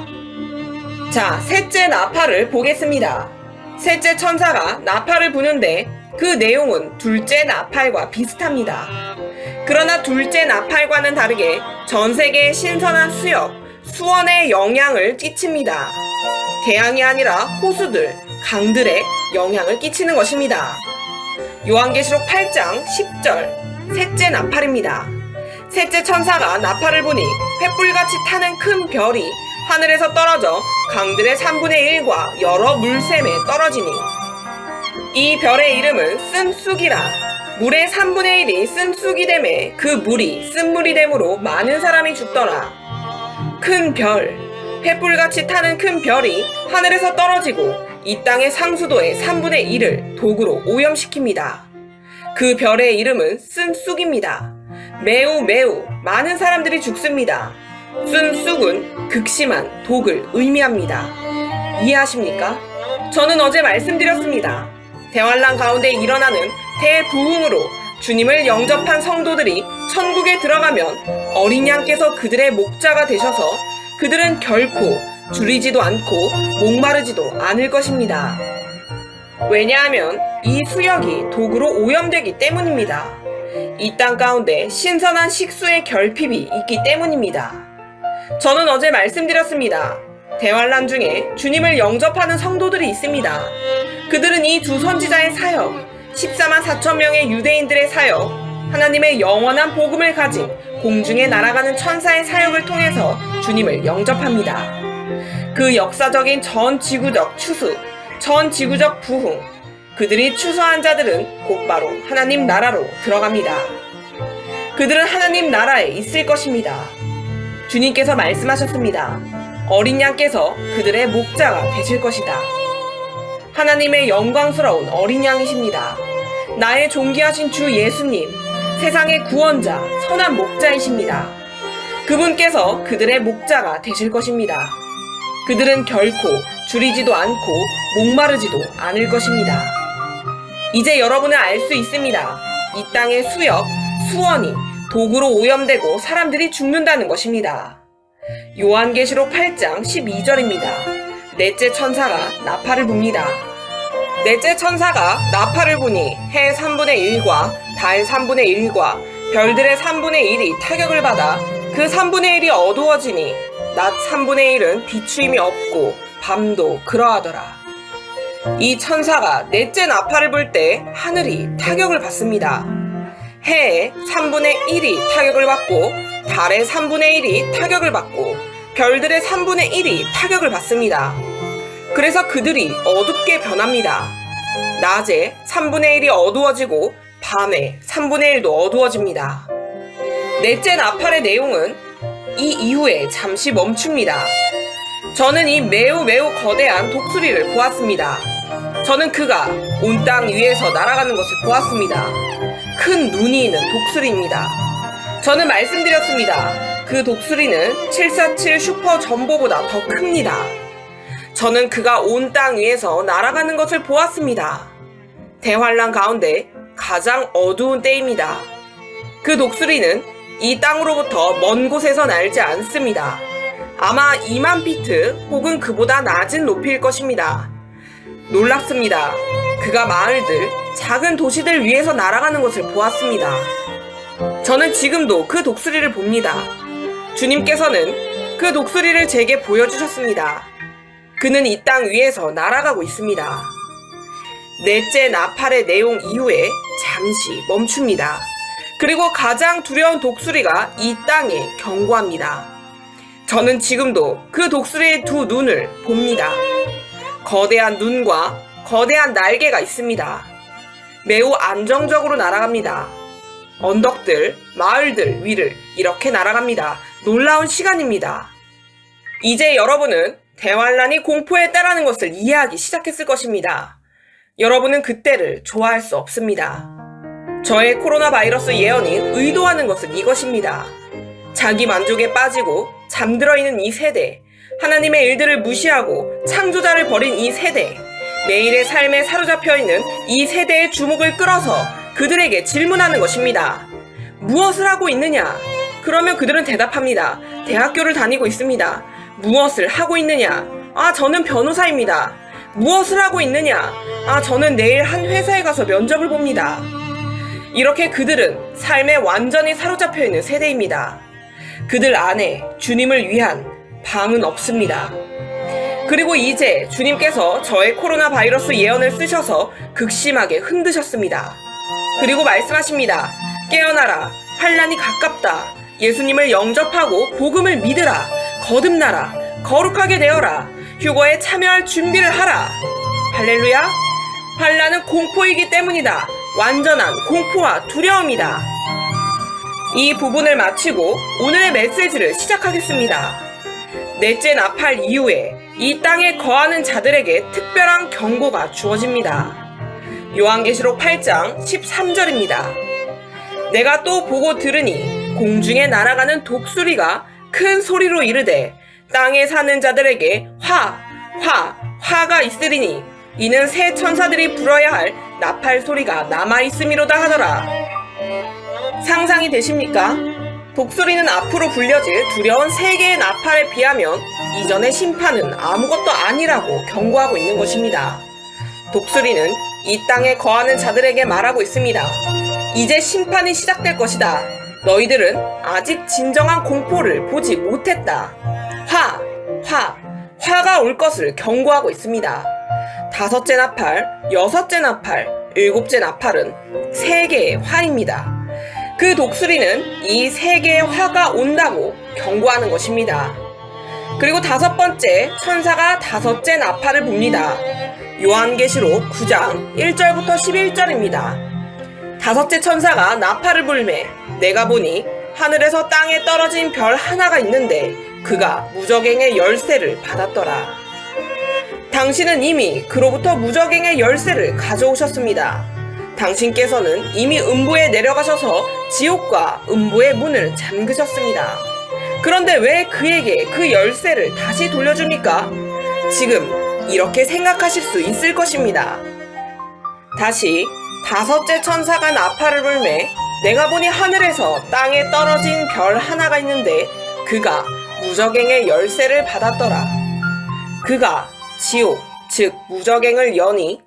자, 셋째 나팔을 보겠습니다. 셋째 천사가 나팔을 부는데 그 내용은 둘째 나팔과 비슷합니다. 그러나 둘째 나팔과는 다르게 전 세계의 신선한 수역, 수원에 영향을 끼칩니다. 태양이 아니라 호수들, 강들에 영향을 끼치는 것입니다. 요한계시록 8장 10절 셋째 나팔입니다. 셋째 천사가 나팔을 부니 횃불같이 타는 큰 별이 하늘에서 떨어져 강들의 3분의 1과 여러 물샘에 떨어지니 이 별의 이름은 쓴쑥이라. 물의 3분의 1이 쓴쑥이 되매 그 물이 쓴물이 되므로 많은 사람이 죽더라. 큰 별, 횃불같이 타는 큰 별이 하늘에서 떨어지고 이 땅의 상수도의 3분의 1을 독으로 오염시킵니다. 그 별의 이름은 쓴쑥입니다. 매우 많은 사람들이 죽습니다. 쓴쑥은 극심한 독을 의미합니다. 이해하십니까? 저는 어제 말씀드렸습니다. 대환란 가운데 일어나는 대부흥으로 주님을 영접한 성도들이 천국에 들어가면 어린 양께서 그들의 목자가 되셔서 그들은 결코 줄이지도 않고 목마르지도 않을 것입니다. 왜냐하면 이 수역이 독으로 오염되기 때문입니다. 이 땅 가운데 신선한 식수의 결핍이 있기 때문입니다. 저는 어제 말씀드렸습니다. 대환란 중에 주님을 영접하는 성도들이 있습니다. 그들은 이 두 선지자의 사역, 14만 4천 명의 유대인들의 사역, 하나님의 영원한 복음을 가진 공중에 날아가는 천사의 사역을 통해서 주님을 영접합니다. 그 역사적인 전 지구적 추수, 전 지구적 부흥, 그들이 추수한 자들은 곧바로 하나님 나라로 들어갑니다. 그들은 하나님 나라에 있을 것입니다. 주님께서 말씀하셨습니다. 어린 양께서 그들의 목자가 되실 것이다. 하나님의 영광스러운 어린 양이십니다. 나의 존귀하신 주 예수님, 세상의 구원자, 선한 목자이십니다. 그분께서 그들의 목자가 되실 것입니다. 그들은 결코 줄이지도 않고 목마르지도 않을 것입니다. 이제 여러분은 알 수 있습니다. 이 땅의 수역, 수원이 독으로 오염되고 사람들이 죽는다는 것입니다. 요한계시록 8장 12절입니다. 넷째 천사가 나팔을 붑니다. 넷째 천사가 나팔을 부니 해 3분의 1과 달 3분의 1과 별들의 3분의 1이 타격을 받아 그 3분의 1이 어두워지니 낮 3분의 1은 비추임이 없고 밤도 그러하더라. 이 천사가 넷째 나팔을 불 때 하늘이 타격을 받습니다. 해의 3분의 1이 타격을 받고 달의 3분의 1이 타격을 받고 별들의 3분의 1이 타격을 받습니다. 그래서 그들이 어둡게 변합니다. 낮에 3분의 1이 어두워지고 밤에 3분의 1도 어두워집니다. 넷째 나팔의 내용은 이 이후에 잠시 멈춥니다. 저는 이 매우 거대한 독수리를 보았습니다. 저는 그가 온 땅 위에서 날아가는 것을 보았습니다. 큰 눈이 있는 독수리입니다. 저는 말씀드렸습니다. 그 독수리는 747 슈퍼 전보보다 더 큽니다. 저는 그가 온 땅 위에서 날아가는 것을 보았습니다. 대환란 가운데 가장 어두운 때입니다. 그 독수리는 이 땅으로부터 먼 곳에서 날지 않습니다. 아마 2만 피트 혹은 그보다 낮은 높이일 것입니다. 놀랍습니다. 그가 마을들, 작은 도시들 위에서 날아가는 것을 보았습니다. 저는 지금도 그 독수리를 봅니다. 주님께서는 그 독수리를 제게 보여주셨습니다. 그는 이 땅 위에서 날아가고 있습니다. 넷째 나팔의 내용 이후에 잠시 멈춥니다. 그리고 가장 두려운 독수리가 이 땅에 경고합니다. 저는 지금도 그 독수리의 두 눈을 봅니다. 거대한 눈과 거대한 날개가 있습니다. 매우 안정적으로 날아갑니다. 언덕들, 마을들 위를 이렇게 날아갑니다. 놀라운 시간입니다. 이제 여러분은 대환란이 공포의 때라는 것을 이해하기 시작했을 것입니다. 여러분은 그때를 좋아할 수 없습니다. 저의 코로나 바이러스 예언이 의도하는 것은 이것입니다. 자기 만족에 빠지고 잠들어 있는 이 세대, 하나님의 일들을 무시하고 창조자를 버린 이 세대, 매일의 삶에 사로잡혀 있는 이 세대의 주목을 끌어서 그들에게 질문하는 것입니다. 무엇을 하고 있느냐? 그러면 그들은 대답합니다. 대학교를 다니고 있습니다. 무엇을 하고 있느냐? 저는 변호사입니다. 무엇을 하고 있느냐? 저는 내일 한 회사에 가서 면접을 봅니다. 이렇게 그들은 삶에 완전히 사로잡혀 있는 세대입니다. 그들 안에 주님을 위한 방은 없습니다. 그리고 이제 주님께서 저의 코로나 바이러스 예언을 쓰셔서 극심하게 흔드셨습니다. 그리고 말씀하십니다. 깨어나라. 환란이 가깝다. 예수님을 영접하고 복음을 믿으라. 거듭나라. 거룩하게 되어라. 휴거에 참여할 준비를 하라. 할렐루야. 환란은 공포이기 때문이다. 완전한 공포와 두려움이다. 이 부분을 마치고 오늘의 메시지를 시작하겠습니다. 넷째 나팔 이후에 이 땅에 거하는 자들에게 특별한 경고가 주어집니다. 요한계시록 8장 13절입니다. 내가 또 보고 들으니 공중에 날아가는 독수리가 큰 소리로 이르되 땅에 사는 자들에게 화가 있으리니 이는 새 천사들이 불어야 할 나팔 소리가 남아있음이로다 하더라. 상상이 되십니까? 독수리는 앞으로 불려질 두려운 세 개의 나팔에 비하면 이전의 심판은 아무것도 아니라고 경고하고 있는 것입니다. 독수리는 이 땅에 거하는 자들에게 말하고 있습니다. 이제 심판이 시작될 것이다. 너희들은 아직 진정한 공포를 보지 못했다. 화가 올 것을 경고하고 있습니다. 다섯째 나팔, 여섯째 나팔, 일곱째 나팔은 세 개의 화입니다. 그 독수리는 이 세 개의 화가 온다고 경고하는 것입니다. 그리고 다섯 번째 천사가 다섯째 나팔을 봅니다. 요한계시록 9장 1절부터 11절입니다. 다섯째 천사가 나팔을 불매 내가 보니 하늘에서 땅에 떨어진 별 하나가 있는데 그가 무저갱의 열쇠를 받았더라. 당신은 이미 그로부터 무저갱의 열쇠를 가져오셨습니다. 당신께서는 이미 음부에 내려가셔서 지옥과 음부의 문을 잠그셨습니다. 그런데 왜 그에게 그 열쇠를 다시 돌려줍니까? 지금 이렇게 생각하실 수 있을 것입니다. 다시 다섯째 천사가 나팔을 불매 내가 보니 하늘에서 땅에 떨어진 별 하나가 있는데 그가 무저갱의 열쇠를 받았더라. 그가 지옥, 즉 무저갱을 여니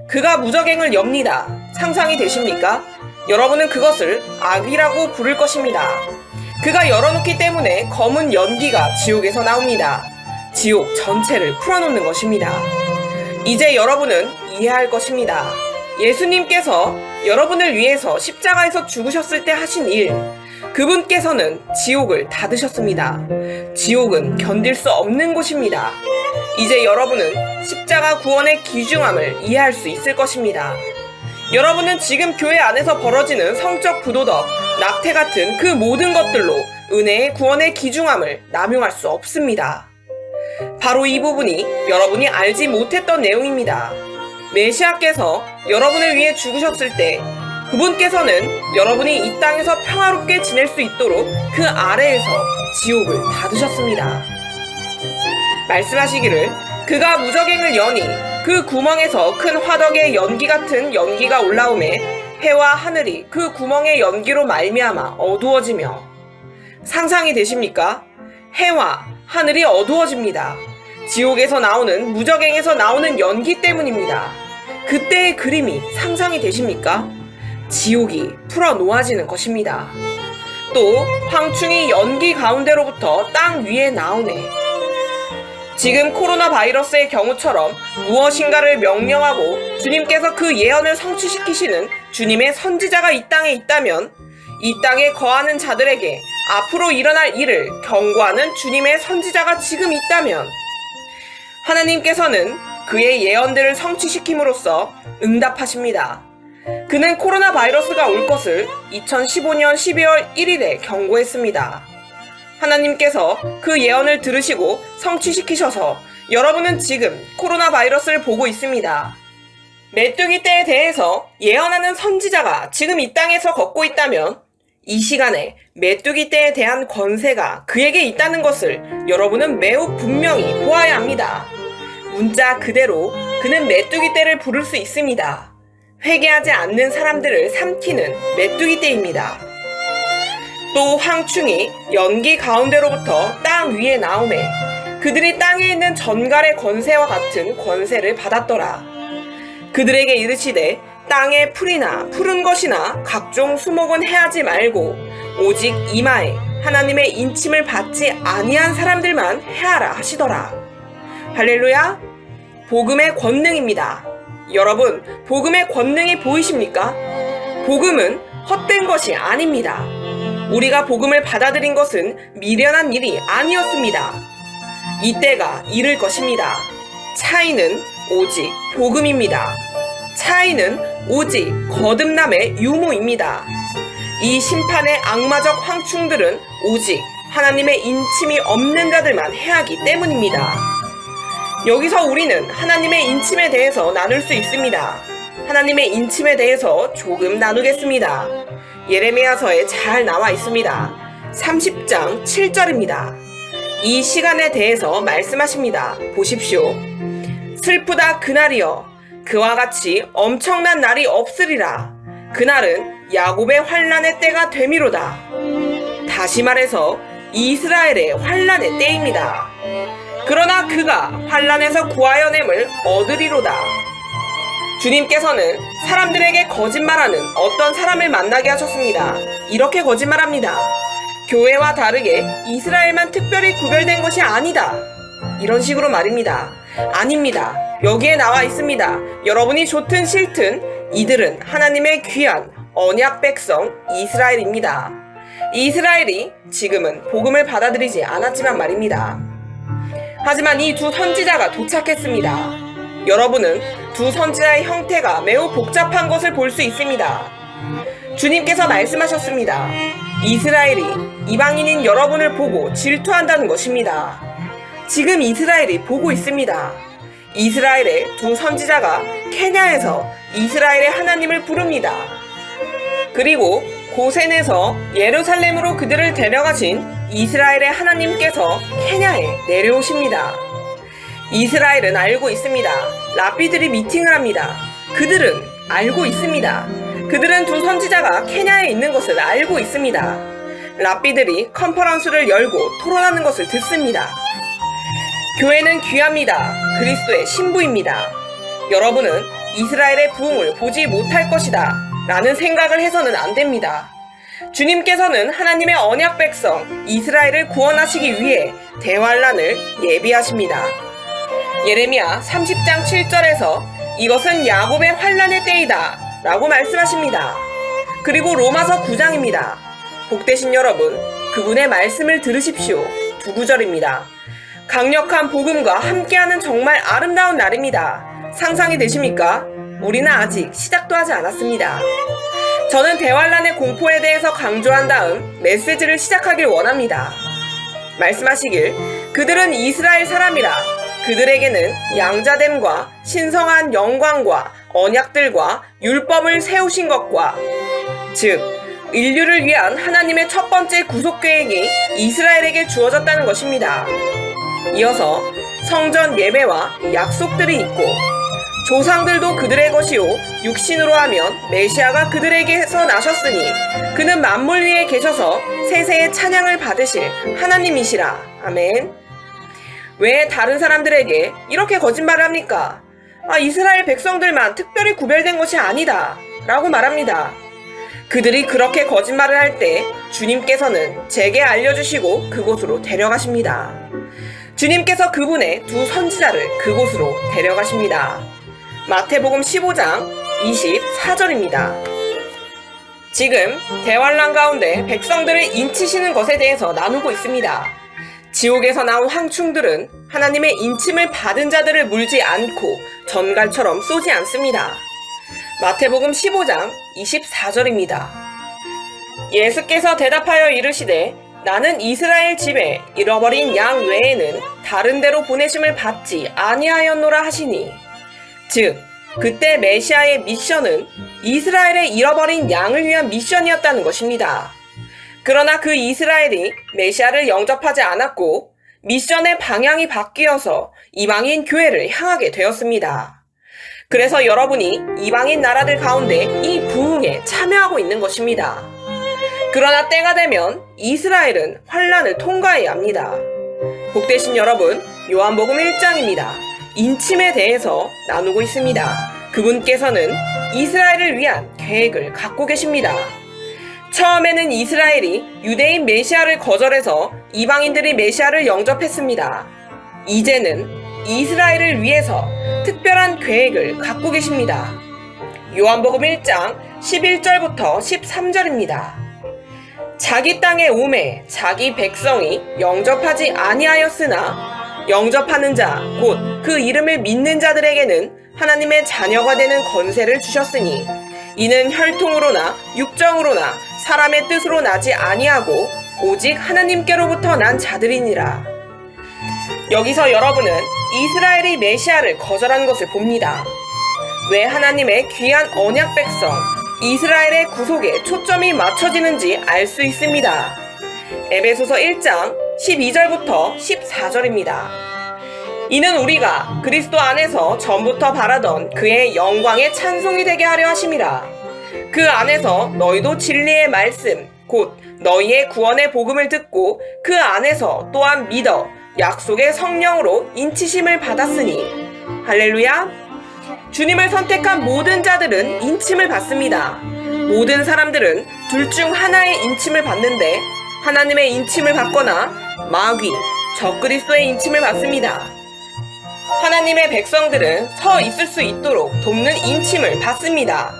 그가 무저갱을 엽니다. 상상이 되십니까? 여러분은 그것을 악이라고 부를 것입니다. 그가 열어놓기 때문에 검은 연기가 지옥에서 나옵니다. 지옥 전체를 풀어놓는 것입니다. 이제 여러분은 이해할 것입니다. 예수님께서 여러분을 위해서 십자가에서 죽으셨을 때 하신 일, 그분께서는 지옥을 닫으셨습니다. 지옥은 견딜 수 없는 곳입니다. 이제 여러분은 십자가 구원의 귀중함을 이해할 수 있을 것입니다. 여러분은 지금 교회 안에서 벌어지는 성적 부도덕, 낙태 같은 그 모든 것들로 은혜의 구원의 귀중함을 남용할 수 없습니다. 바로 이 부분이 여러분이 알지 못했던 내용입니다. 메시아께서 여러분을 위해 죽으셨을 때 그분께서는 여러분이 이 땅에서 평화롭게 지낼 수 있도록 그 아래에서 지옥을 닫으셨습니다. 말씀하시기를 그가 무저갱을 여니 그 구멍에서 큰 화덕의 연기 같은 연기가 올라오매 해와 하늘이 그 구멍의 연기로 말미암아 어두워지며. 상상이 되십니까? 해와 하늘이 어두워집니다. 지옥에서 나오는 무적행에서 나오는 연기 때문입니다. 그때의 그림이 상상이 되십니까? 지옥이 풀어놓아지는 것입니다. 또 황충이 연기 가운데로부터 땅 위에 나오네. 지금 코로나 바이러스의 경우처럼 무엇인가를 명령하고 주님께서 그 예언을 성취시키시는 주님의 선지자가 이 땅에 있다면, 이 땅에 거하는 자들에게 앞으로 일어날 일을 경고하는 주님의 선지자가 지금 있다면, 하나님께서는 그의 예언들을 성취시킴으로써 응답하십니다. 그는 코로나 바이러스가 올 것을 2015년 12월 1일에 경고했습니다. 하나님께서 그 예언을 들으시고 성취시키셔서 여러분은 지금 코로나 바이러스를 보고 있습니다. 메뚜기 떼에 대해서 예언하는 선지자가 지금 이 땅에서 걷고 있다면, 이 시간에 메뚜기 떼에 대한 권세가 그에게 있다는 것을 여러분은 매우 분명히 보아야 합니다. 문자 그대로 그는 메뚜기 떼를 부를 수 있습니다. 회개하지 않는 사람들을 삼키는 메뚜기 떼입니다. 또 황충이 연기 가운데로부터 땅 위에 나오매 그들이 땅에 있는 전갈의 권세와 같은 권세를 받았더라. 그들에게 이르시되 땅의 풀이나 푸른 것이나 각종 수목은 해하지 말고 오직 이마에 하나님의 인침을 받지 아니한 사람들만 해하라 하시더라. 할렐루야! 복음의 권능입니다. 여러분, 복음의 권능이 보이십니까? 복음은 헛된 것이 아닙니다. 우리가 복음을 받아들인 것은 미련한 일이 아니었습니다. 이때가 이를 것입니다. 차이는 오직 복음입니다. 차이는 오직 거듭남의 유무입니다. 이 심판의 악마적 황충들은 오직 하나님의 인침이 없는 자들만 해하기 때문입니다. 여기서 우리는 하나님의 인침에 대해서 나눌 수 있습니다. 하나님의 인침에 대해서 조금 나누겠습니다. 예레미야서에 잘 나와 있습니다. 30장 7절입니다. 이 시간에 대해서 말씀하십니다. 보십시오. 슬프다 그날이여, 그와 같이 엄청난 날이 없으리라. 그날은 야곱의 환난의 때가 되미로다. 다시 말해서 이스라엘의 환난의 때입니다. 그러나 그가 환난에서 구하여냄을 얻으리로다. 주님께서는 사람들에게 거짓말하는 어떤 사람을 만나게 하셨습니다. 이렇게 거짓말합니다. 교회와 다르게 이스라엘만 특별히 구별된 것이 아니다. 이런 식으로 말입니다. 아닙니다. 여기에 나와 있습니다. 여러분이 좋든 싫든 이들은 하나님의 귀한 언약 백성 이스라엘입니다. 이스라엘이 지금은 복음을 받아들이지 않았지만 말입니다. 하지만 이 두 선지자가 도착했습니다. 여러분은 두 선지자의 형태가 매우 복잡한 것을 볼 수 있습니다. 주님께서 말씀하셨습니다. 이스라엘이 이방인인 여러분을 보고 질투한다는 것입니다. 지금 이스라엘이 보고 있습니다. 이스라엘의 두 선지자가 케냐에서 이스라엘의 하나님을 부릅니다. 그리고 고센에서 예루살렘으로 그들을 데려가신 이스라엘의 하나님께서 케냐에 내려오십니다. 이스라엘은 알고 있습니다. 랍비들이 미팅을 합니다. 그들은 알고 있습니다. 그들은 두 선지자가 케냐에 있는 것을 알고 있습니다. 랍비들이 컨퍼런스를 열고 토론하는 것을 듣습니다. 교회는 귀합니다. 그리스도의 신부입니다. 여러분은 이스라엘의 부흥을 보지 못할 것이다 라는 생각을 해서는 안 됩니다. 주님께서는 하나님의 언약 백성 이스라엘을 구원하시기 위해 대환란을 예비하십니다. 예레미야 30장 7절에서 이것은 야곱의 환란의 때이다 라고 말씀하십니다. 그리고 로마서 9장입니다. 복되신 여러분, 그분의 말씀을 들으십시오. 두 구절입니다. 강력한 복음과 함께하는 정말 아름다운 날입니다. 상상이 되십니까? 우리는 아직 시작도 하지 않았습니다. 저는 대환란의 공포에 대해서 강조한 다음 메시지를 시작하길 원합니다. 말씀하시길, 그들은 이스라엘 사람이라 그들에게는 양자됨과 신성한 영광과 언약들과 율법을 세우신 것과 즉 인류를 위한 하나님의 첫 번째 구속 계획이 이스라엘에게 주어졌다는 것입니다. 이어서 성전 예배와 약속들이 있고 조상들도 그들의 것이요 육신으로 하면 메시아가 그들에게서 나셨으니 그는 만물 위에 계셔서 세세의 찬양을 받으실 하나님이시라. 아멘. 왜 다른 사람들에게 이렇게 거짓말을 합니까? 이스라엘 백성들만 특별히 구별된 것이 아니다 라고 말합니다. 그들이 그렇게 거짓말을 할 때 주님께서는 제게 알려주시고 그곳으로 데려가십니다. 주님께서 그분의 두 선지자를 그곳으로 데려가십니다. 마태복음 15장 24절입니다. 지금 대환란 가운데 백성들을 인치시는 것에 대해서 나누고 있습니다. 지옥에서 나온 황충들은 하나님의 인침을 받은 자들을 물지 않고 전갈처럼 쏘지 않습니다. 마태복음 15장 24절입니다. 예수께서 대답하여 이르시되 나는 이스라엘 집에 잃어버린 양 외에는 다른 데로 보내심을 받지 아니하였노라 하시니, 즉 그때 메시아의 미션은 이스라엘의 잃어버린 양을 위한 미션이었다는 것입니다. 그러나 그 이스라엘이 메시아를 영접하지 않았고 미션의 방향이 바뀌어서 이방인 교회를 향하게 되었습니다. 그래서 여러분이 이방인 나라들 가운데 이 부흥에 참여하고 있는 것입니다. 그러나 때가 되면 이스라엘은 환란을 통과해야 합니다. 복되신 여러분, 요한복음 1장입니다. 인침에 대해서 나누고 있습니다. 그분께서는 이스라엘을 위한 계획을 갖고 계십니다. 처음에는 이스라엘이 유대인 메시아를 거절해서 이방인들이 메시아를 영접했습니다. 이제는 이스라엘을 위해서 특별한 계획을 갖고 계십니다. 요한복음 1장 11절부터 13절입니다. 자기 땅에 오매 자기 백성이 영접하지 아니하였으나 영접하는 자 곧 그 이름을 믿는 자들에게는 하나님의 자녀가 되는 권세를 주셨으니 이는 혈통으로나 육정으로나 사람의 뜻으로 나지 아니하고 오직 하나님께로부터 난 자들이니라. 여기서 여러분은 이스라엘이 메시아를 거절한 것을 봅니다. 왜 하나님의 귀한 언약 백성 이스라엘의 구속에 초점이 맞춰지는지 알 수 있습니다. 에베소서 1장 12절부터 14절입니다. 이는 우리가 그리스도 안에서 전부터 바라던 그의 영광의 찬송이 되게 하려 하심이라. 그 안에서 너희도 진리의 말씀 곧 너희의 구원의 복음을 듣고 그 안에서 또한 믿어 약속의 성령으로 인치심을 받았으니. 할렐루야. 주님을 선택한 모든 자들은 인침을 받습니다. 모든 사람들은 둘 중 하나의 인침을 받는데 하나님의 인침을 받거나 마귀, 적그리스도의 인침을 받습니다. 하나님의 백성들은 서 있을 수 있도록 돕는 인침을 받습니다.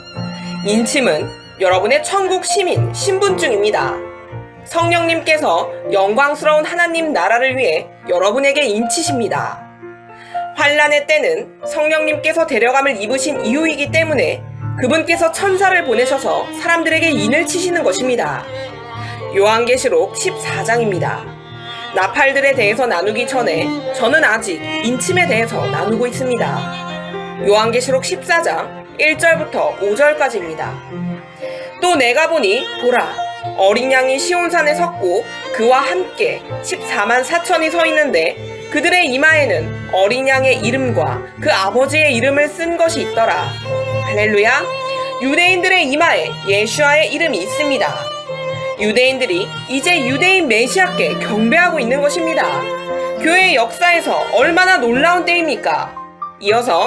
인침은 여러분의 천국 시민 신분증입니다. 성령님께서 영광스러운 하나님 나라를 위해 여러분에게 인치십니다. 환란의 때는 성령님께서 데려감을 입으신 이유이기 때문에 그분께서 천사를 보내셔서 사람들에게 인을 치시는 것입니다. 요한계시록 14장입니다. 나팔들에 대해서 나누기 전에 저는 아직 인침에 대해서 나누고 있습니다. 요한계시록 14장 1절부터 5절까지입니다. 또 내가 보니 보라, 어린 양이 시온산에 섰고 그와 함께 14만 4천이 서 있는데 그들의 이마에는 어린 양의 이름과 그 아버지의 이름을 쓴 것이 있더라. 할렐루야. 유대인들의 이마에 예슈아의 이름이 있습니다. 유대인들이 이제 유대인 메시아께 경배하고 있는 것입니다. 교회의 역사에서 얼마나 놀라운 때입니까? 이어서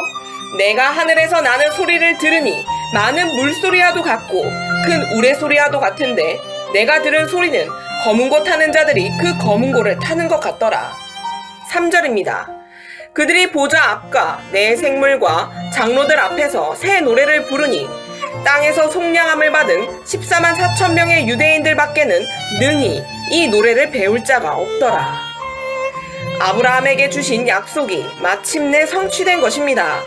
내가 하늘에서 나는 소리를 들으니 많은 물소리와도 같고 큰 우레소리와도 같은데 내가 들은 소리는 검은 고 타는 자들이 그 검은 고를 타는 것 같더라. 3절입니다. 그들이 보좌 앞과 내 생물과 장로들 앞에서 새 노래를 부르니 땅에서 속량함을 받은 14만 4천 명의 유대인들 밖에는 능히 이 노래를 배울 자가 없더라. 아브라함에게 주신 약속이 마침내 성취된 것입니다.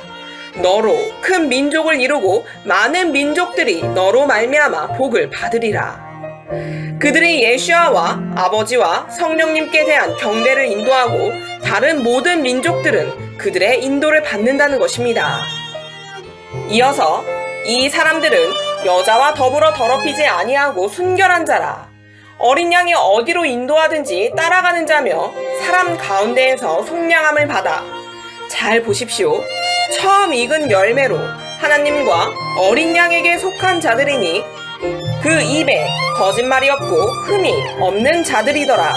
너로 큰 민족을 이루고 많은 민족들이 너로 말미암아 복을 받으리라. 그들이 예슈아와 아버지와 성령님께 대한 경배를 인도하고 다른 모든 민족들은 그들의 인도를 받는다는 것입니다. 이어서 이 사람들은 여자와 더불어 더럽히지 아니하고 순결한 자라. 어린 양이 어디로 인도하든지 따라가는 자며 사람 가운데에서 속량함을 받아. 잘 보십시오. 처음 익은 열매로 하나님과 어린 양에게 속한 자들이니 그 입에 거짓말이 없고 흠이 없는 자들이더라.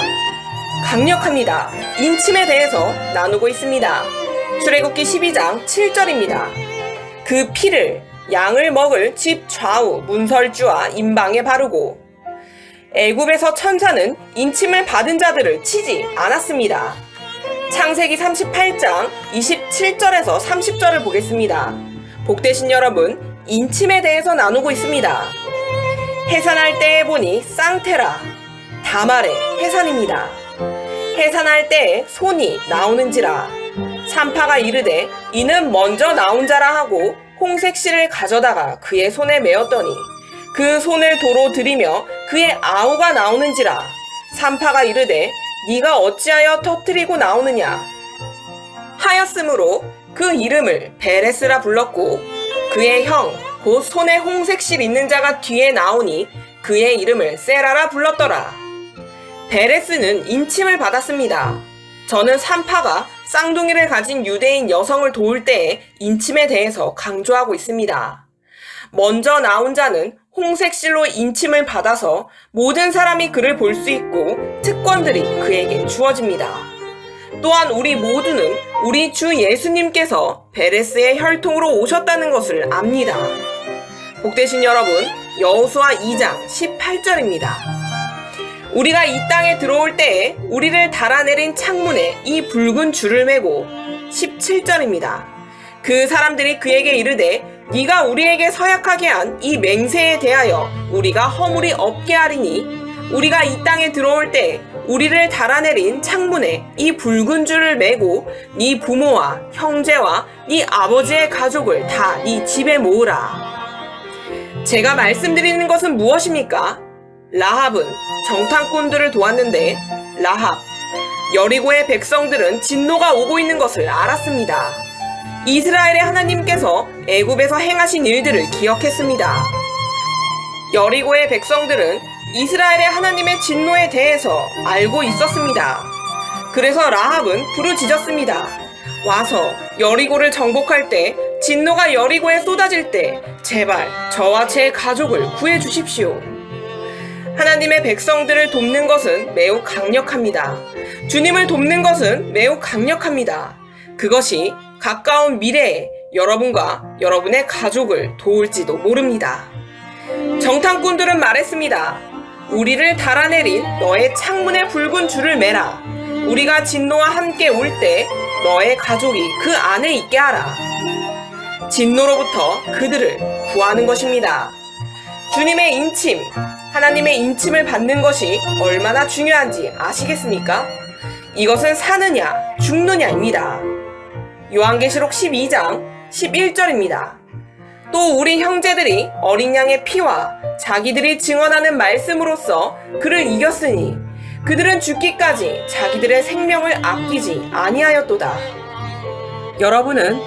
강력합니다. 인침에 대해서 나누고 있습니다. 출애굽기 12장 7절입니다. 그 피를 양을 먹을 집 좌우 문설주와 임방에 바르고. 애굽에서 천사는 인침을 받은 자들을 치지 않았습니다. 창세기 38장 27절에서 30절을 보겠습니다. 복되신 여러분, 인침에 대해서 나누고 있습니다. 해산할 때에 보니 쌍테라, 다말의 해산입니다. 해산할 때에 손이 나오는지라. 산파가 이르되 이는 먼저 나온 자라 하고 홍색실을 가져다가 그의 손에 메었더니 그 손을 도로 들이며 그의 아우가 나오는지라. 산파가 이르되 네가 어찌하여 터뜨리고 나오느냐 하였으므로 그 이름을 베레스라 불렀고, 그의 형 곧 손에 홍색실 있는 자가 뒤에 나오니 그의 이름을 세라라 불렀더라. 베레스는 인침을 받았습니다. 저는 산파가 쌍둥이를 가진 유대인 여성을 도울 때의 인침에 대해서 강조하고 있습니다. 먼저 나온 자는 홍색실로 인침을 받아서 모든 사람이 그를 볼 수 있고 특권들이 그에게 주어집니다. 또한 우리 모두는 우리 주 예수님께서 베레스의 혈통으로 오셨다는 것을 압니다. 복되신 여러분, 여호수아 2장 18절입니다. 우리가 이 땅에 들어올 때에 우리를 달아내린 창문에 이 붉은 줄을 메고. 17절입니다. 그 사람들이 그에게 이르되 네가 우리에게 서약하게 한 이 맹세에 대하여 우리가 허물이 없게 하리니 우리가 이 땅에 들어올 때 우리를 달아내린 창문에 이 붉은 줄을 메고 네 부모와 형제와 네 아버지의 가족을 다 네 집에 모으라. 제가 말씀드리는 것은 무엇입니까? 라합은 정탐꾼들을 도왔는데 라합, 여리고의 백성들은 진노가 오고 있는 것을 알았습니다. 이스라엘의 하나님께서 애굽에서 행하신 일들을 기억했습니다. 여리고의 백성들은 이스라엘의 하나님의 진노에 대해서 알고 있었습니다. 그래서 라합은 부르짖었습니다. 와서 여리고를 정복할 때, 진노가 여리고에 쏟아질 때 제발 저와 제 가족을 구해 주십시오. 하나님의 백성들을 돕는 것은 매우 강력합니다. 주님을 돕는 것은 매우 강력합니다. 그것이 가까운 미래에 여러분과 여러분의 가족을 도울지도 모릅니다. 정탐꾼들은 말했습니다. 우리를 달아내린 너의 창문에 붉은 줄을 매라. 우리가 진노와 함께 올 때 너의 가족이 그 안에 있게 하라. 진노로부터 그들을 구하는 것입니다. 주님의 인침, 하나님의 인침을 받는 것이 얼마나 중요한지 아시겠습니까? 이것은 사느냐 죽느냐입니다. 요한계시록 12장 11절입니다. 또 우리 형제들이 어린 양의 피와 자기들이 증언하는 말씀으로써 그를 이겼으니 그들은 죽기까지 자기들의 생명을 아끼지 아니하였도다. 여러분은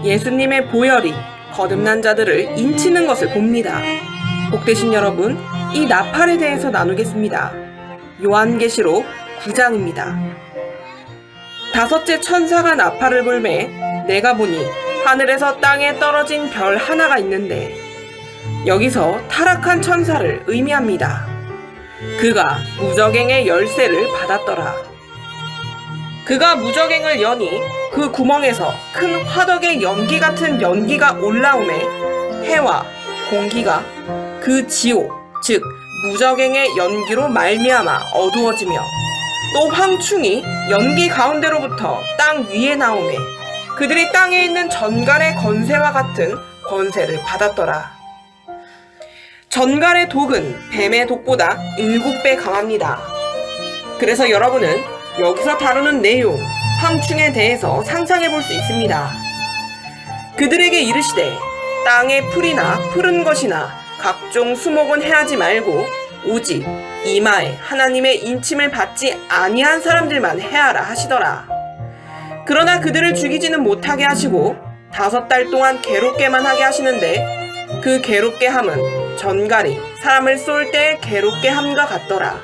예수님의 보혈이 거듭난 자들을 인치는 것을 봅니다. 복되신 여러분, 이 나팔에 대해서 나누겠습니다. 요한계시록 9장입니다. 다섯째 천사가 나팔을 불매 내가 보니 하늘에서 땅에 떨어진 별 하나가 있는데, 여기서 타락한 천사를 의미합니다. 그가 무저갱의 열쇠를 받았더라. 그가 무저갱을 여니 그 구멍에서 큰 화덕의 연기 같은 연기가 올라오매 해와 공기가 그 지옥 즉 무저갱의 연기로 말미암아 어두워지며 또 황충이 연기 가운데로부터 땅 위에 나오매 그들이 땅에 있는 전갈의 건세와 같은 권세를 받았더라. 전갈의 독은 뱀의 독보다 7배 강합니다. 그래서 여러분은 여기서 다루는 내용, 황충에 대해서 상상해 볼 수 있습니다. 그들에게 이르시되 땅의 풀이나 푸른 것이나 각종 수목은 해하지 말고 오직 이마에 하나님의 인침을 받지 아니한 사람들만 해하라 하시더라. 그러나 그들을 죽이지는 못하게 하시고 5달 동안 괴롭게만 하게 하시는데 그 괴롭게 함은 전갈이 사람을 쏠 때 괴롭게 함과 같더라.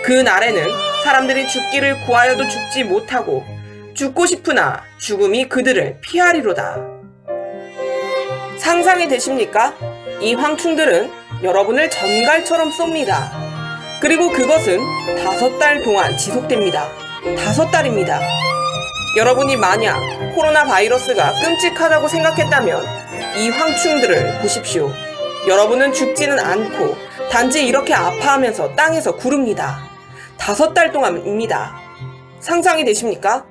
그 날에는 사람들이 죽기를 구하여도 죽지 못하고 죽고 싶으나 죽음이 그들을 피하리로다. 상상이 되십니까? 이 황충들은 여러분을 전갈처럼 쏩니다. 그리고 그것은 5달 동안 지속됩니다. 5달입니다. 여러분이 만약 코로나 바이러스가 끔찍하다고 생각했다면 이 황충들을 보십시오. 여러분은 죽지는 않고 단지 이렇게 아파하면서 땅에서 구릅니다. 5달 동안입니다. 상상이 되십니까?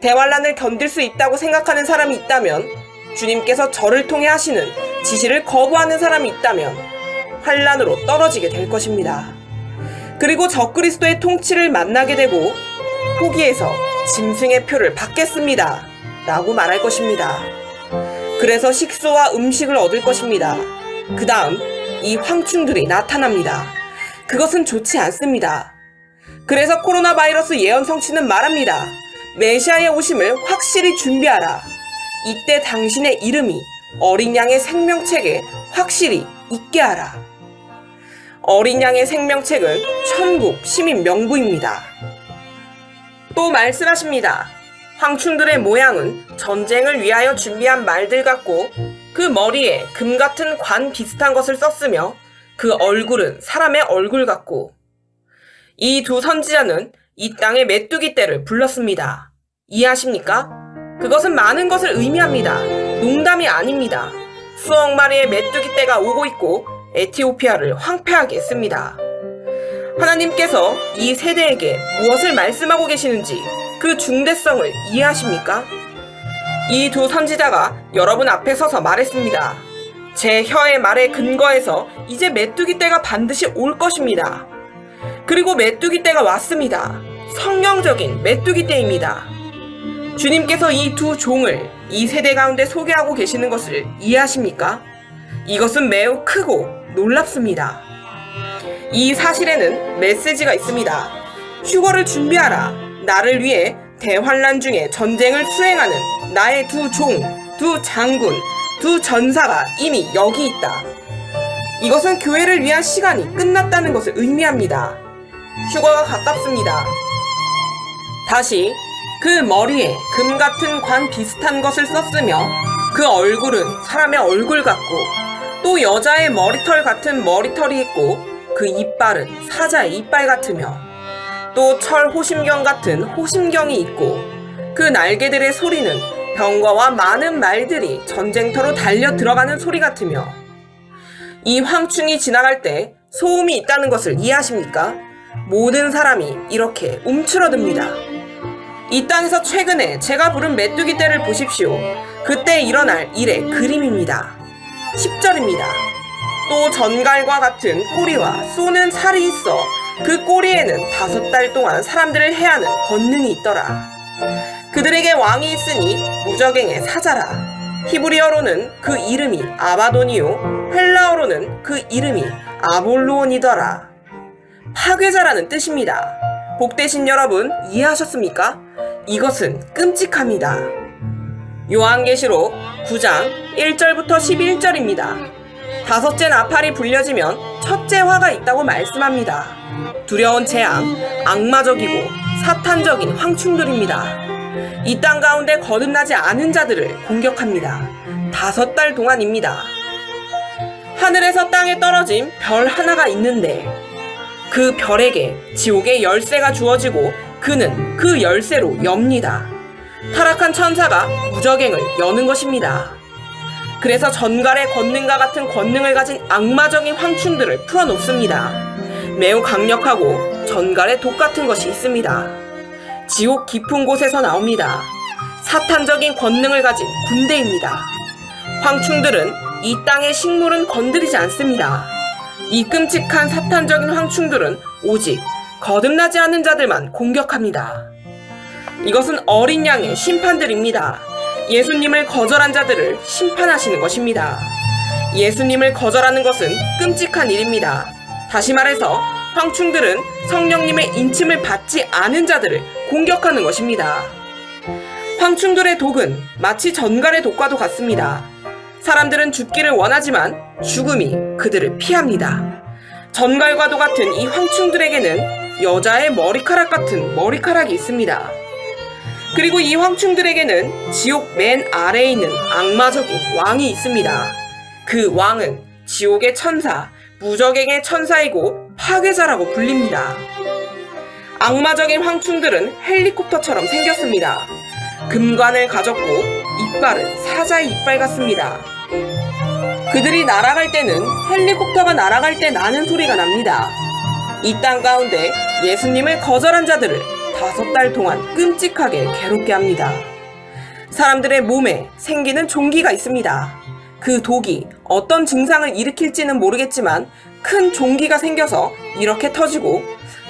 대환란을 견딜 수 있다고 생각하는 사람이 있다면, 주님께서 저를 통해 하시는 지시를 거부하는 사람이 있다면 환란으로 떨어지게 될 것입니다. 그리고 적그리스도의 통치를 만나게 되고 포기해서 짐승의 표를 받겠습니다 라고 말할 것입니다. 그래서 식수와 음식을 얻을 것입니다. 그 다음 이 황충들이 나타납니다. 그것은 좋지 않습니다. 그래서 코로나 바이러스 예언 성취는 말합니다. 메시아의 오심을 확실히 준비하라. 이때 당신의 이름이 어린 양의 생명책에 확실히 있게 하라. 어린 양의 생명책은 천국 시민 명부입니다. 또 말씀하십니다. 황충들의 모양은 전쟁을 위하여 준비한 말들 같고 그 머리에 금 같은 관 비슷한 것을 썼으며 그 얼굴은 사람의 얼굴 같고, 이 두 선지자는 이 땅의 메뚜기 떼를 불렀습니다. 이해하십니까? 그것은 많은 것을 의미합니다. 농담이 아닙니다. 수억 마리의 메뚜기 떼가 오고 있고 에티오피아를 황폐하게 했습니다. 하나님께서 이 세대에게 무엇을 말씀하고 계시는지 그 중대성을 이해하십니까? 이 두 선지자가 여러분 앞에 서서 말했습니다. 제 혀의 말에 근거해서 이제 메뚜기 떼가 반드시 올 것입니다. 그리고 메뚜기 떼가 왔습니다. 성령적인 메뚜기 떼입니다. 주님께서 이 두 종을 이 세대 가운데 소개하고 계시는 것을 이해하십니까? 이것은 매우 크고 놀랍습니다. 이 사실에는 메시지가 있습니다. 휴거를 준비하라. 나를 위해 대환란 중에 전쟁을 수행하는 나의 두 종, 두 장군, 두 전사가 이미 여기 있다. 이것은 교회를 위한 시간이 끝났다는 것을 의미합니다. 휴거가 가깝습니다. 다시 그 머리에 금 같은 관 비슷한 것을 썼으며 그 얼굴은 사람의 얼굴 같고 또 여자의 머리털 같은 머리털이 있고 그 이빨은 사자의 이빨 같으며 또 철 호심경 같은 호심경이 있고 그 날개들의 소리는 병거와 많은 말들이 전쟁터로 달려 들어가는 소리 같으며, 이 황충이 지나갈 때 소음이 있다는 것을 이해하십니까? 모든 사람이 이렇게 움츠러듭니다. 이 땅에서 최근에 제가 부른 메뚜기 떼를 보십시오. 그때 일어날 일의 그림입니다. 10절입니다. 또 전갈과 같은 꼬리와 쏘는 살이 있어 그 꼬리에는 5달 동안 사람들을 해하는 권능이 있더라. 그들에게 왕이 있으니 무저갱의 사자라. 히브리어로는 그 이름이 아바돈이요 헬라어로는 그 이름이 아볼로온이더라. 파괴자라는 뜻입니다. 복되신 여러분, 이해하셨습니까? 이것은 끔찍합니다. 요한계시록 9장 1절부터 11절입니다. 5째 나팔이 불려지면 첫째 화가 있다고 말씀합니다. 두려운 재앙, 악마적이고 사탄적인 황충들입니다. 이 땅 가운데 거듭나지 않은 자들을 공격합니다. 5달 동안입니다. 하늘에서 땅에 떨어진 별 하나가 있는데 그 별에게 지옥의 열쇠가 주어지고 그는 그 열쇠로 엽니다. 타락한 천사가 무저갱을 여는 것입니다. 그래서 전갈의 권능과 같은 권능을 가진 악마적인 황충들을 풀어놓습니다. 매우 강력하고 전갈의 독 같은 것이 있습니다. 지옥 깊은 곳에서 나옵니다. 사탄적인 권능을 가진 군대입니다. 황충들은 이 땅의 식물은 건드리지 않습니다. 이 끔찍한 사탄적인 황충들은 오직 거듭나지 않은 자들만 공격합니다. 이것은 어린 양의 심판들입니다. 예수님을 거절한 자들을 심판하시는 것입니다. 예수님을 거절하는 것은 끔찍한 일입니다. 다시 말해서 황충들은 성령님의 인침을 받지 않은 자들을 공격하는 것입니다. 황충들의 독은 마치 전갈의 독과도 같습니다. 사람들은 죽기를 원하지만 죽음이 그들을 피합니다. 전갈과도 같은 이 황충들에게는 여자의 머리카락 같은 머리카락이 있습니다. 그리고 이 황충들에게는 지옥 맨 아래에 있는 악마적인 왕이 있습니다. 그 왕은 지옥의 천사, 무저갱의 천사이고 파괴자라고 불립니다. 악마적인 황충들은 헬리콥터처럼 생겼습니다. 금관을 가졌고 이빨은 사자의 이빨 같습니다. 그들이 날아갈 때는 헬리콥터가 날아갈 때 나는 소리가 납니다. 이 땅 가운데 예수님을 거절한 자들을 5달 동안 끔찍하게 괴롭게 합니다. 사람들의 몸에 생기는 종기가 있습니다. 그 독이 어떤 증상을 일으킬지는 모르겠지만 큰 종기가 생겨서 이렇게 터지고,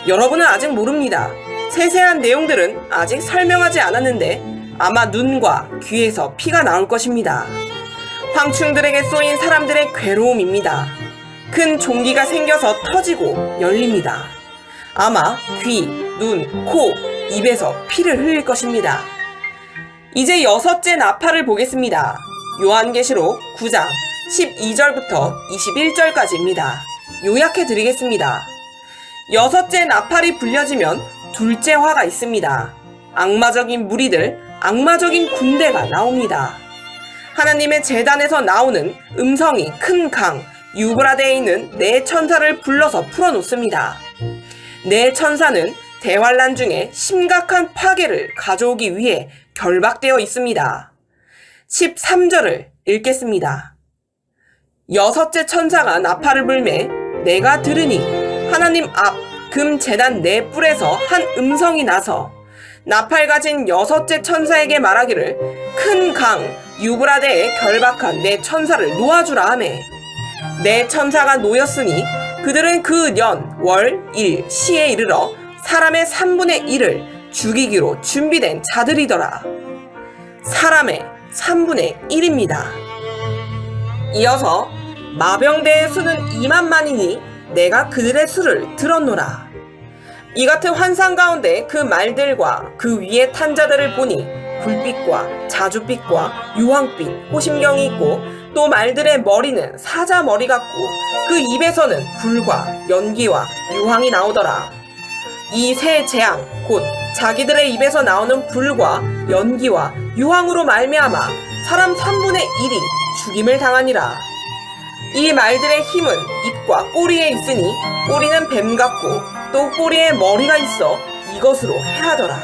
여러분은 아직 모릅니다. 세세한 내용들은 아직 설명하지 않았는데 아마 눈과 귀에서 피가 나올 것입니다. 황충들에게 쏘인 사람들의 괴로움입니다. 큰 종기가 생겨서 터지고 열립니다. 아마 귀, 눈, 코, 입에서 피를 흘릴 것입니다. 이제 6째 나팔을 보겠습니다. 요한계시록 9장 12절부터 21절까지입니다. 요약해 드리겠습니다. 6째 나팔이 불려지면 둘째 화가 있습니다. 악마적인 무리들, 악마적인 군대가 나옵니다. 하나님의 제단에서 나오는 음성이 큰 강, 유브라데에 있는 4 천사를 불러서 풀어놓습니다. 4 천사는 대환란 중에 심각한 파괴를 가져오기 위해 결박되어 있습니다. 13절을 읽겠습니다. 6째 천사가 나팔을 불매 내가 들으니 하나님 앞 금 제단 4뿔에서 한 음성이 나서 나팔 가진 6째 천사에게 말하기를 큰 강 유브라데에 결박한 4 천사를 놓아주라 하매 4 천사가 놓였으니 그들은 그 년, 월, 일, 시에 이르러 사람의 3분의 1을 죽이기로 준비된 자들이더라. 사람의 3분의 1입니다. 이어서 마병대의 수는 2만만이니 내가 그들의 수를 들었노라. 이 같은 환상 가운데 그 말들과 그 위에 탄 자들을 보니 불빛과 자줏빛과 유황빛, 호심경이 있고 또 말들의 머리는 사자 머리 같고 그 입에서는 불과 연기와 유황이 나오더라. 이 세 재앙 곧 자기들의 입에서 나오는 불과 연기와 유황으로 말미암아 사람 3분의 1이 죽임을 당하니라. 이 말들의 힘은 입과 꼬리에 있으니 꼬리는 뱀 같고 또 꼬리에 머리가 있어 이것으로 해하더라.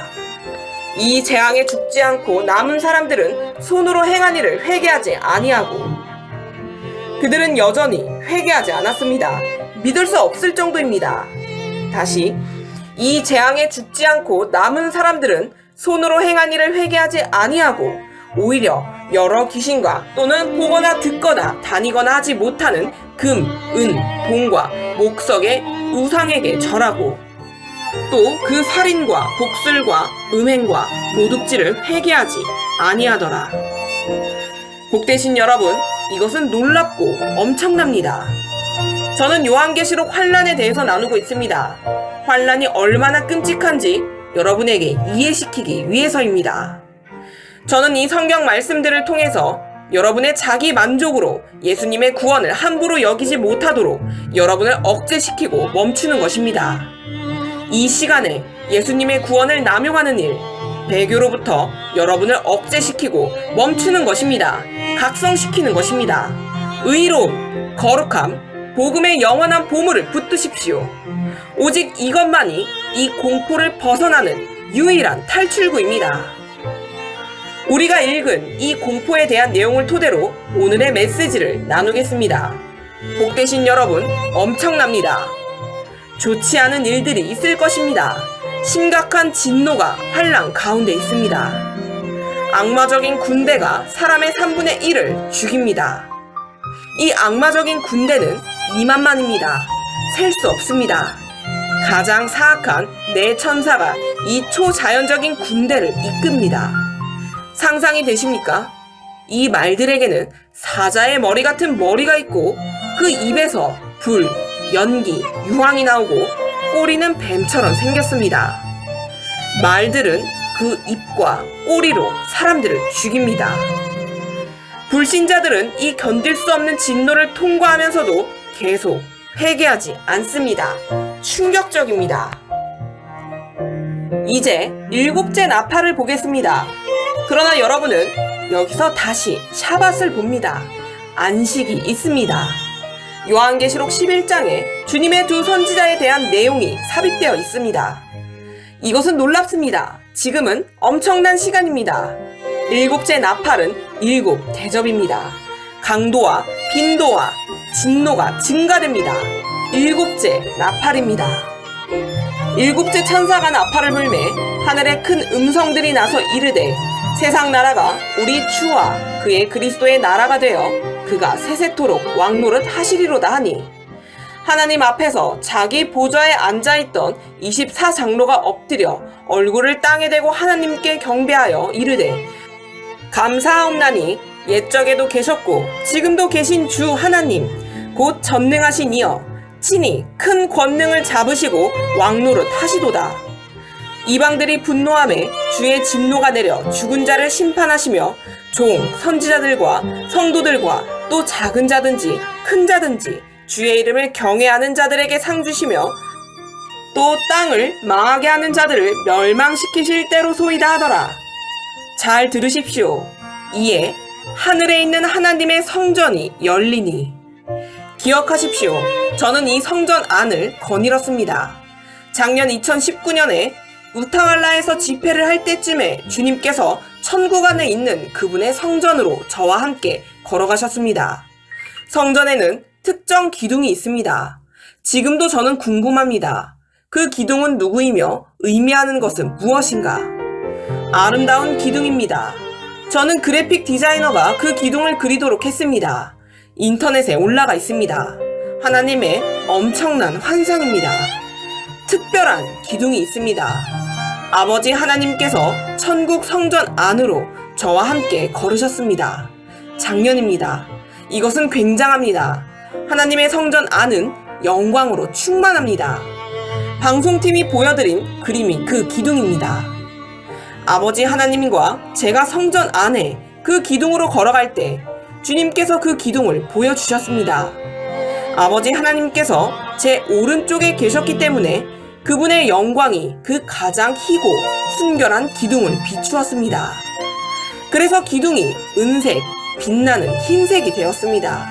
이 재앙에 죽지 않고 남은 사람들은 손으로 행한 일을 회개하지 아니하고 그들은 여전히 회개하지 않았습니다. 믿을 수 없을 정도입니다. 다시 이 재앙에 죽지 않고 남은 사람들은 손으로 행한 일을 회개하지 아니하고 오히려 여러 귀신과 또는 보거나 듣거나 다니거나 하지 못하는 금, 은, 동과 목석의 우상에게 절하고 또 그 살인과 복술과 음행과 도둑질을 회개하지 아니하더라. 복되신 여러분, 이것은 놀랍고 엄청납니다. 저는 요한계시록 환란에 대해서 나누고 있습니다. 환란이 얼마나 끔찍한지 여러분에게 이해시키기 위해서입니다. 저는 이 성경 말씀들을 통해서 여러분의 자기 만족으로 예수님의 구원을 함부로 여기지 못하도록 여러분을 억제시키고 멈추는 것입니다. 이 시간에 예수님의 구원을 남용하는 일, 배교로부터 여러분을 억제시키고 멈추는 것입니다. 각성시키는 것입니다. 의로움, 거룩함, 복음의 영원한 보물을 붙드십시오. 오직 이것만이 이 공포를 벗어나는 유일한 탈출구입니다. 우리가 읽은 이 공포에 대한 내용을 토대로 오늘의 메시지를 나누겠습니다. 복되신 여러분, 엄청납니다. 좋지 않은 일들이 있을 것입니다. 심각한 진노가 환란 가운데 있습니다. 악마적인 군대가 사람의 3분의 1을 죽입니다. 이 악마적인 군대는 2만만입니다. 셀 수 없습니다. 가장 사악한 4 천사가 이 초자연적인 군대를 이끕니다. 상상이 되십니까? 이 말들에게는 사자의 머리 같은 머리가 있고 그 입에서 불, 연기, 유황이 나오고 꼬리는 뱀처럼 생겼습니다. 말들은 그 입과 꼬리로 사람들을 죽입니다. 불신자들은 이 견딜 수 없는 진노를 통과하면서도 계속 회개하지 않습니다. 충격적입니다. 이제 7째 나팔을 보겠습니다. 그러나 여러분은 여기서 다시 샤밧을 봅니다. 안식이 있습니다. 요한계시록 11장에 주님의 두 선지자에 대한 내용이 삽입되어 있습니다. 이것은 놀랍습니다. 지금은 엄청난 시간입니다. 일곱째 나팔은 일곱 대접입니다. 강도와 빈도와 진노가 증가됩니다. 일곱째 나팔입니다. 일곱째 천사가 나팔을 불매 하늘에 큰 음성들이 나서 이르되 세상 나라가 우리 주와 그의 그리스도의 나라가 되어 그가 세세토록 왕노릇 하시리로다 하니 하나님 앞에서 자기 보좌에 앉아있던 24장로가 엎드려 얼굴을 땅에 대고 하나님께 경배하여 이르되 감사하옵나니 옛적에도 계셨고 지금도 계신 주 하나님 곧 전능하신 이여 친히 큰 권능을 잡으시고 왕노릇 하시도다. 이방들이 분노하매 주의 진노가 내려 죽은 자를 심판하시며 종, 선지자들과 성도들과 또 작은 자든지 큰 자든지 주의 이름을 경외하는 자들에게 상 주시며 또 땅을 망하게 하는 자들을 멸망시키실 때로소이다 하더라. 잘 들으십시오. 이에 하늘에 있는 하나님의 성전이 열리니 기억하십시오. 저는 이 성전 안을 거닐었습니다. 작년 2019년에 우타왈라에서 집회를 할 때쯤에 주님께서 천국 안에 있는 그분의 성전으로 저와 함께 걸어가셨습니다. 성전에는 특정 기둥이 있습니다. 지금도 저는 궁금합니다. 그 기둥은 누구이며 의미하는 것은 무엇인가? 아름다운 기둥입니다. 저는 그래픽 디자이너가 그 기둥을 그리도록 했습니다. 인터넷에 올라가 있습니다. 하나님의 엄청난 환상입니다. 특별한 기둥이 있습니다. 아버지 하나님께서 천국 성전 안으로 저와 함께 걸으셨습니다. 작년입니다. 이것은 굉장합니다. 하나님의 성전 안은 영광으로 충만합니다. 방송팀이 보여드린 그림이 그 기둥입니다. 아버지 하나님과 제가 성전 안에 그 기둥으로 걸어갈 때 주님께서 그 기둥을 보여주셨습니다. 아버지 하나님께서 제 오른쪽에 계셨기 때문에 그분의 영광이 그 가장 희고 순결한 기둥을 비추었습니다. 그래서 기둥이 은색, 빛나는 흰색이 되었습니다.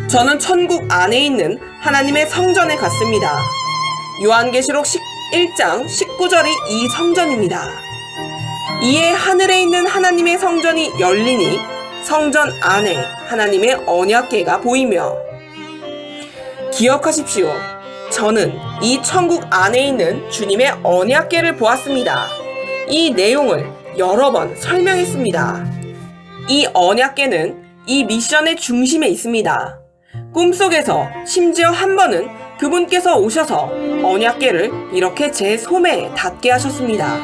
저는 천국 안에 있는 하나님의 성전에 갔습니다. 요한계시록 1장 19절이 이 성전입니다. 이에 하늘에 있는 하나님의 성전이 열리니 성전 안에 하나님의 언약궤가 보이며 기억하십시오. 저는 이 천국 안에 있는 주님의 언약궤를 보았습니다. 이 내용을 여러 번 설명했습니다. 이 언약궤는 이 미션의 중심에 있습니다. 꿈속에서 심지어 한 번은 그분께서 오셔서 언약궤를 이렇게 제 소매에 닿게 하셨습니다.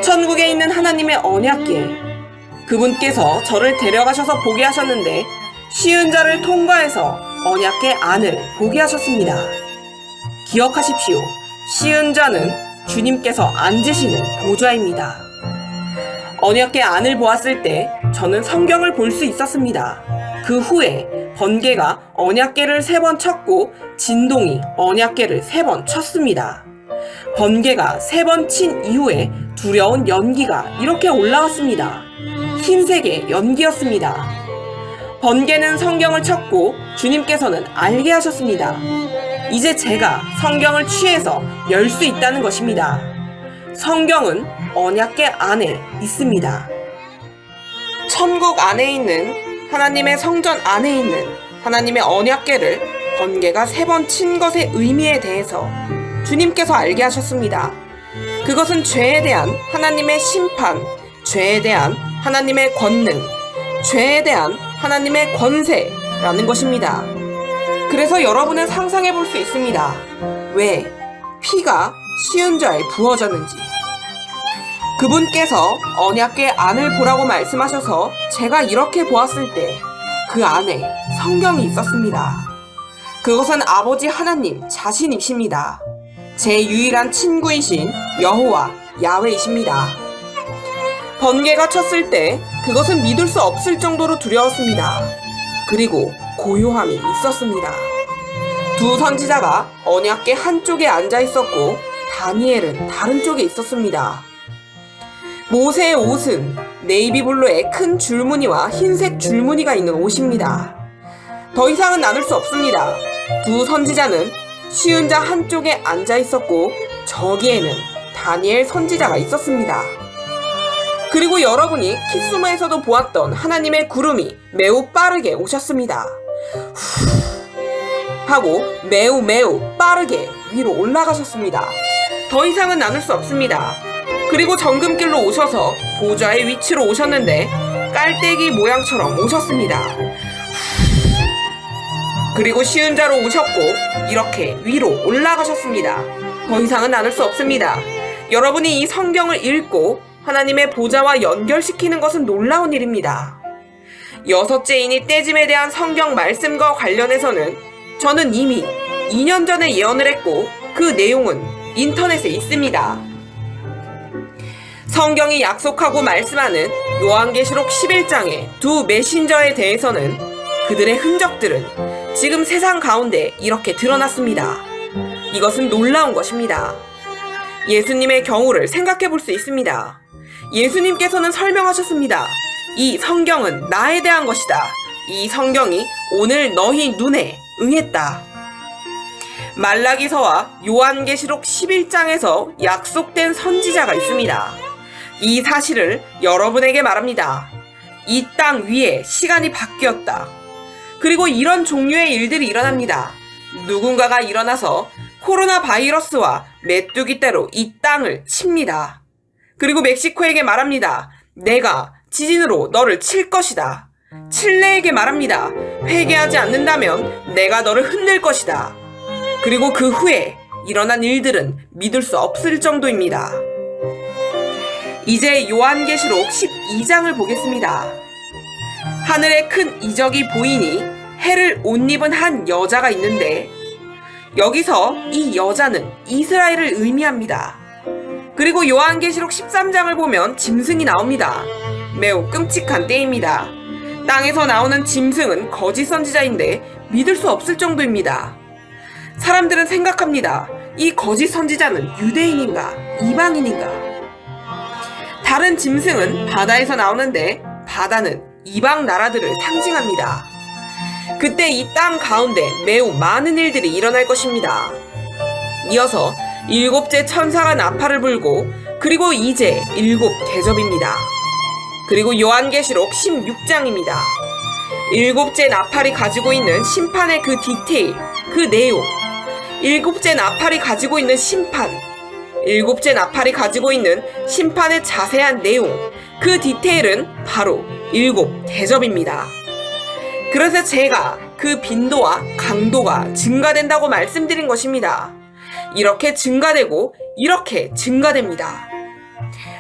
천국에 있는 하나님의 언약궤, 그분께서 저를 데려가셔서 보게 하셨는데 쉬운 자를 통과해서 언약궤 안을 보게 하셨습니다. 기억하십시오. 쉬운 자는 주님께서 앉으시는 보좌입니다. 언약궤 안을 보았을 때 저는 성경을 볼 수 있었습니다. 그 후에 번개가 언약궤를 3번 쳤고 진동이 언약궤를 3번 쳤습니다. 번개가 3번 친 이후에 두려운 연기가 이렇게 올라왔습니다. 흰색의 연기였습니다. 번개는 성경을 쳤고 주님께서는 알게 하셨습니다. 이제 제가 성경을 취해서 열 수 있다는 것입니다. 성경은 언약궤 안에 있습니다. 천국 안에 있는 하나님의 성전 안에 있는 하나님의 언약궤를 번개가 3번 친 것의 의미에 대해서 주님께서 알게 하셨습니다. 그것은 죄에 대한 하나님의 심판, 죄에 대한 하나님의 권능, 죄에 대한 하나님의 권세라는 것입니다. 그래서 여러분은 상상해 볼 수 있습니다. 왜 피가 쉬운 자에 부어졌는지. 그분께서 언약궤 안을 보라고 말씀하셔서 제가 이렇게 보았을 때 그 안에 성경이 있었습니다. 그것은 아버지 하나님 자신이십니다. 제 유일한 친구이신 여호와 야훼이십니다. 번개가 쳤을 때 그것은 믿을 수 없을 정도로 두려웠습니다. 그리고 고요함이 있었습니다. 두 선지자가 언약궤 한쪽에 앉아 있었고 다니엘은 다른 쪽에 있었습니다. 모세의 옷은 네이비블루의 큰 줄무늬와 흰색 줄무늬가 있는 옷입니다. 더 이상은 나눌 수 없습니다. 두 선지자는 쉬운 자 한쪽에 앉아 있었고 저기에는 다니엘 선지자가 있었습니다. 그리고 여러분이 키스마에서도 보았던 하나님의 구름이 매우 빠르게 오셨습니다. 하고 매우 빠르게 위로 올라가셨습니다. 더 이상은 나눌 수 없습니다. 그리고 정금길로 오셔서 보좌의 위치로 오셨는데 깔때기 모양처럼 오셨습니다. 그리고 쉬운 자로 오셨고 이렇게 위로 올라가셨습니다. 더 이상은 나눌 수 없습니다. 여러분이 이 성경을 읽고 하나님의 보좌와 연결시키는 것은 놀라운 일입니다. 여섯째인이 떼짐에 대한 성경 말씀과 관련해서는 저는 이미 2년 전에 예언을 했고 그 내용은 인터넷에 있습니다. 성경이 약속하고 말씀하는 요한계시록 11장의 두 메신저에 대해서는 그들의 흔적들은 지금 세상 가운데 이렇게 드러났습니다. 이것은 놀라운 것입니다. 예수님의 경우를 생각해 볼 수 있습니다. 예수님께서는 설명하셨습니다. 이 성경은 나에 대한 것이다. 이 성경이 오늘 너희 눈에 응했다. 말라기서와 요한계시록 11장에서 약속된 선지자가 있습니다. 이 사실을 여러분에게 말합니다. 이 땅 위에 시간이 바뀌었다. 그리고 이런 종류의 일들이 일어납니다. 누군가가 일어나서 코로나 바이러스와 메뚜기 떼로 이 땅을 칩니다. 그리고 멕시코에게 말합니다. 내가 지진으로 너를 칠 것이다. 칠레에게 말합니다. 회개하지 않는다면 내가 너를 흔들 것이다. 그리고 그 후에 일어난 일들은 믿을 수 없을 정도입니다. 이제 요한계시록 12장을 보겠습니다. 하늘에 큰 이적이 보이니 해를 옷 입은 한 여자가 있는데 여기서 이 여자는 이스라엘을 의미합니다. 그리고 요한계시록 13장을 보면 짐승이 나옵니다. 매우 끔찍한 때입니다. 땅에서 나오는 짐승은 거짓 선지자인데 믿을 수 없을 정도입니다. 사람들은 생각합니다. 이 거짓 선지자는 유대인인가 이방인인가? 다른 짐승은 바다에서 나오는데 바다는 이방 나라들을 상징합니다. 그때 이 땅 가운데 매우 많은 일들이 일어날 것입니다. 이어서 일곱째 천사가 나팔을 불고 그리고 이제 일곱 대접입니다. 그리고 요한계시록 16장입니다. 일곱째 나팔이 가지고 있는 심판의 그 디테일, 그 내용, 일곱째 나팔이 가지고 있는 심판, 일곱째 나팔이 가지고 있는 심판의 자세한 내용, 그 디테일은 바로 일곱 대접입니다. 그래서 제가 그 빈도와 강도가 증가된다고 말씀드린 것입니다. 이렇게 증가되고 이렇게 증가됩니다.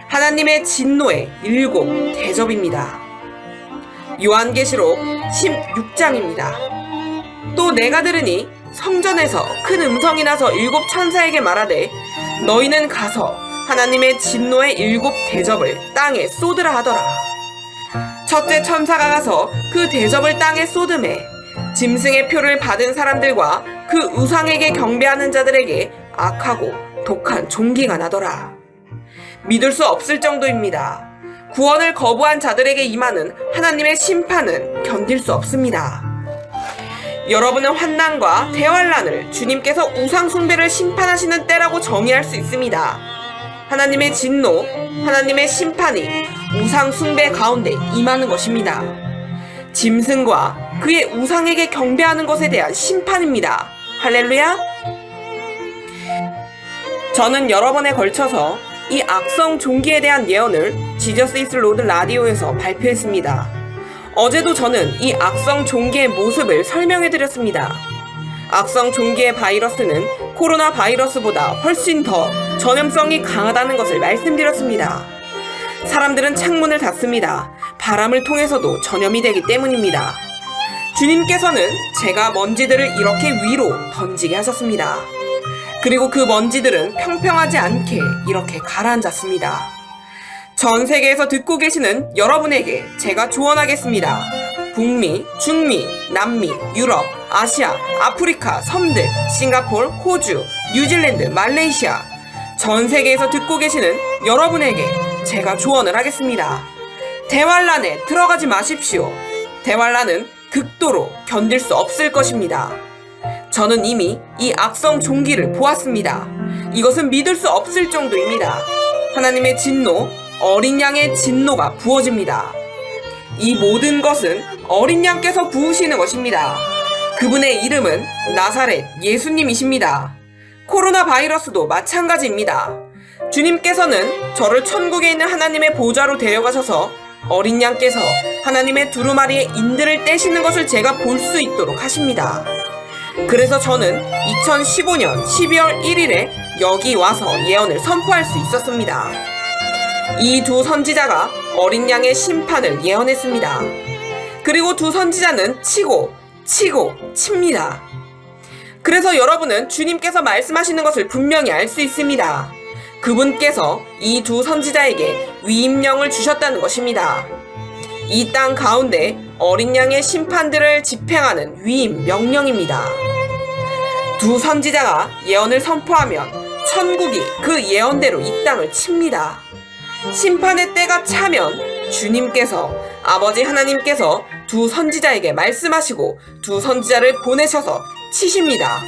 하나님의 진노의 일곱 대접입니다. 요한계시록 16장입니다. 또 내가 들으니 성전에서 큰 음성이 나서 일곱 천사에게 말하되 너희는 가서 하나님의 진노의 일곱 대접을 땅에 쏟으라 하더라. 첫째 천사가 가서 그 대접을 땅에 쏟음에 짐승의 표를 받은 사람들과 그 우상에게 경배하는 자들에게 악하고 독한 종기가 나더라. 믿을 수 없을 정도입니다. 구원을 거부한 자들에게 임하는 하나님의 심판은 견딜 수 없습니다. 여러분은 환난과 대환난을 주님께서 우상 숭배를 심판하시는 때라고 정의할 수 있습니다. 하나님의 진노, 하나님의 심판이 우상 숭배 가운데 임하는 것입니다. 짐승과 그의 우상에게 경배하는 것에 대한 심판입니다. 할렐루야! 저는 여러 번에 걸쳐서 이 악성 종기에 대한 예언을 지저스 이즈 로드 라디오에서 발표했습니다. 어제도 저는 이 악성 종기의 모습을 설명해드렸습니다. 악성 종기의 바이러스는 코로나 바이러스보다 훨씬 더 전염성이 강하다는 것을 말씀드렸습니다. 사람들은 창문을 닫습니다. 바람을 통해서도 전염이 되기 때문입니다. 주님께서는 제가 먼지들을 이렇게 위로 던지게 하셨습니다. 그리고 그 먼지들은 평평하지 않게 이렇게 가라앉았습니다. 전 세계에서 듣고 계시는 여러분에게 제가 조언하겠습니다. 북미, 중미, 남미, 유럽, 아시아, 아프리카, 섬들, 싱가포르, 호주, 뉴질랜드, 말레이시아 전 세계에서 듣고 계시는 여러분에게 제가 조언을 하겠습니다. 대환란에 들어가지 마십시오. 대환란은 극도로 견딜 수 없을 것입니다. 저는 이미 이 악성 종기를 보았습니다. 이것은 믿을 수 없을 정도입니다. 하나님의 진노, 어린 양의 진노가 부어집니다. 이 모든 것은 어린 양께서 부으시는 것입니다. 그분의 이름은 나사렛 예수님이십니다. 코로나 바이러스도 마찬가지입니다. 주님께서는 저를 천국에 있는 하나님의 보좌로 데려가셔서 어린 양께서 하나님의 두루마리의 인들을 떼시는 것을 제가 볼 수 있도록 하십니다. 그래서 저는 2015년 12월 1일에 여기 와서 예언을 선포할 수 있었습니다. 이 두 선지자가 어린 양의 심판을 예언했습니다. 그리고 두 선지자는 치고 칩니다. 그래서 여러분은 주님께서 말씀하시는 것을 분명히 알 수 있습니다. 그분께서 이 두 선지자에게 위임령을 주셨다는 것입니다. 이 땅 가운데 어린 양의 심판들을 집행하는 위임 명령입니다. 두 선지자가 예언을 선포하면 천국이 그 예언대로 이 땅을 칩니다. 심판의 때가 차면 주님께서 아버지 하나님께서 두 선지자에게 말씀하시고 두 선지자를 보내셔서 치십니다.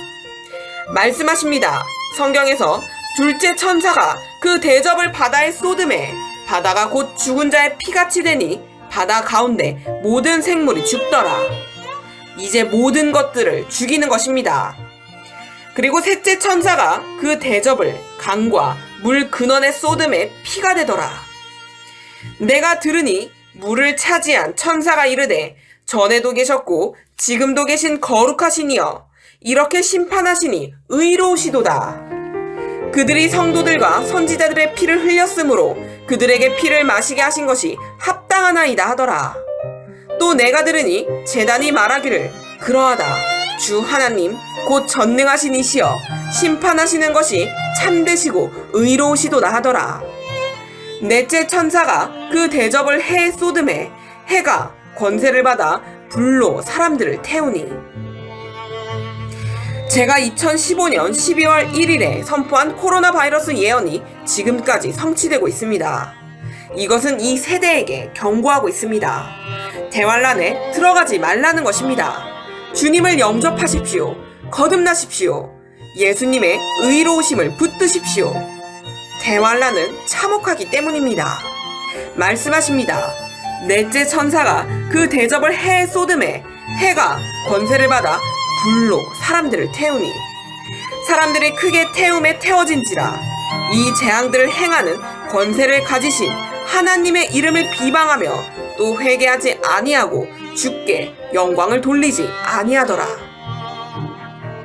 말씀하십니다. 성경에서 둘째 천사가 그 대접을 바다에 쏟음에 바다가 곧 죽은 자의 피같이 되니 바다 가운데 모든 생물이 죽더라. 이제 모든 것들을 죽이는 것입니다. 그리고 셋째 천사가 그 대접을 강과 물 근원에 쏟음에 피가 되더라. 내가 들으니 물을 차지한 천사가 이르되 전에도 계셨고 지금도 계신 거룩하시니여 이렇게 심판하시니 의로우시도다. 그들이 성도들과 선지자들의 피를 흘렸으므로 그들에게 피를 마시게 하신 것이 합당하나이다 하더라. 또 내가 들으니 제단이 말하기를 그러하다. 주 하나님 곧 전능하신 이시여 심판하시는 것이 참되시고 의로우시도다 하더라. 넷째 천사가 그 대접을 해에 쏟음에 해가 권세를 받아 불로 사람들을 태우니 제가 2015년 12월 1일에 선포한 코로나 바이러스 예언이 지금까지 성취되고 있습니다. 이것은 이 세대에게 경고하고 있습니다. 대환란에 들어가지 말라는 것입니다. 주님을 영접하십시오. 거듭나십시오. 예수님의 의로우심을 붙드십시오. 대환란은 참혹하기 때문입니다. 말씀하십니다. 넷째 천사가 그 대접을 해에 쏟음에 해가 권세를 받아 불로 사람들을 태우니 사람들이 크게 태움에 태워진지라. 이 재앙들을 행하는 권세를 가지신 하나님의 이름을 비방하며 또 회개하지 아니하고 주께 영광을 돌리지 아니하더라.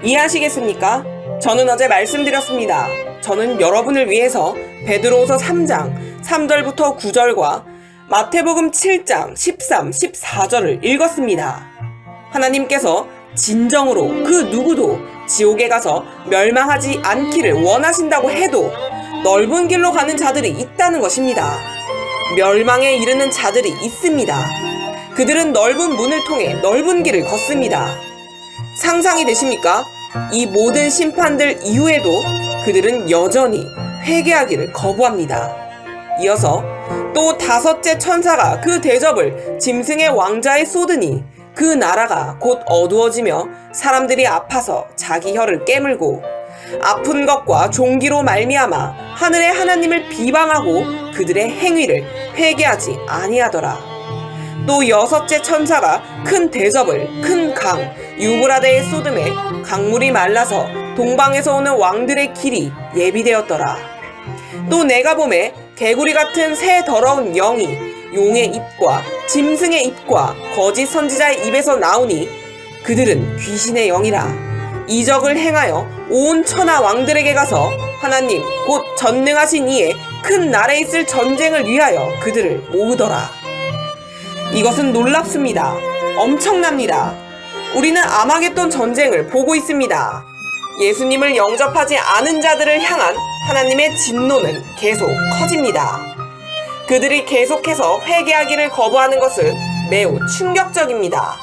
이해하시겠습니까? 저는 어제 말씀드렸습니다. 저는 여러분을 위해서 베드로후서 3장 3절부터 9절과 마태복음 7장 13, 14절을 읽었습니다. 하나님께서 진정으로 그 누구도 지옥에 가서 멸망하지 않기를 원하신다고 해도 넓은 길로 가는 자들이 있다는 것입니다. 멸망에 이르는 자들이 있습니다. 그들은 넓은 문을 통해 넓은 길을 걷습니다. 상상이 되십니까? 이 모든 심판들 이후에도 그들은 여전히 회개하기를 거부합니다. 이어서 또 다섯째 천사가 그 대접을 짐승의 왕자에 쏟으니 그 나라가 곧 어두워지며 사람들이 아파서 자기 혀를 깨물고 아픈 것과 종기로 말미암아 하늘의 하나님을 비방하고 그들의 행위를 회개하지 아니하더라. 또 여섯째 천사가 큰 대접을 큰 강 유브라데에 쏟음에 강물이 말라서 동방에서 오는 왕들의 길이 예비되었더라. 또 내가 보매 개구리 같은 새 더러운 영이 용의 입과 짐승의 입과 거짓 선지자의 입에서 나오니 그들은 귀신의 영이라. 이적을 행하여 온 천하 왕들에게 가서 하나님 곧 전능하신 이의 큰 날에 있을 전쟁을 위하여 그들을 모으더라. 이것은 놀랍습니다. 엄청납니다. 우리는 아마겟돈 전쟁을 보고 있습니다. 예수님을 영접하지 않은 자들을 향한 하나님의 진노는 계속 커집니다. 그들이 계속해서 회개하기를 거부하는 것은 매우 충격적입니다.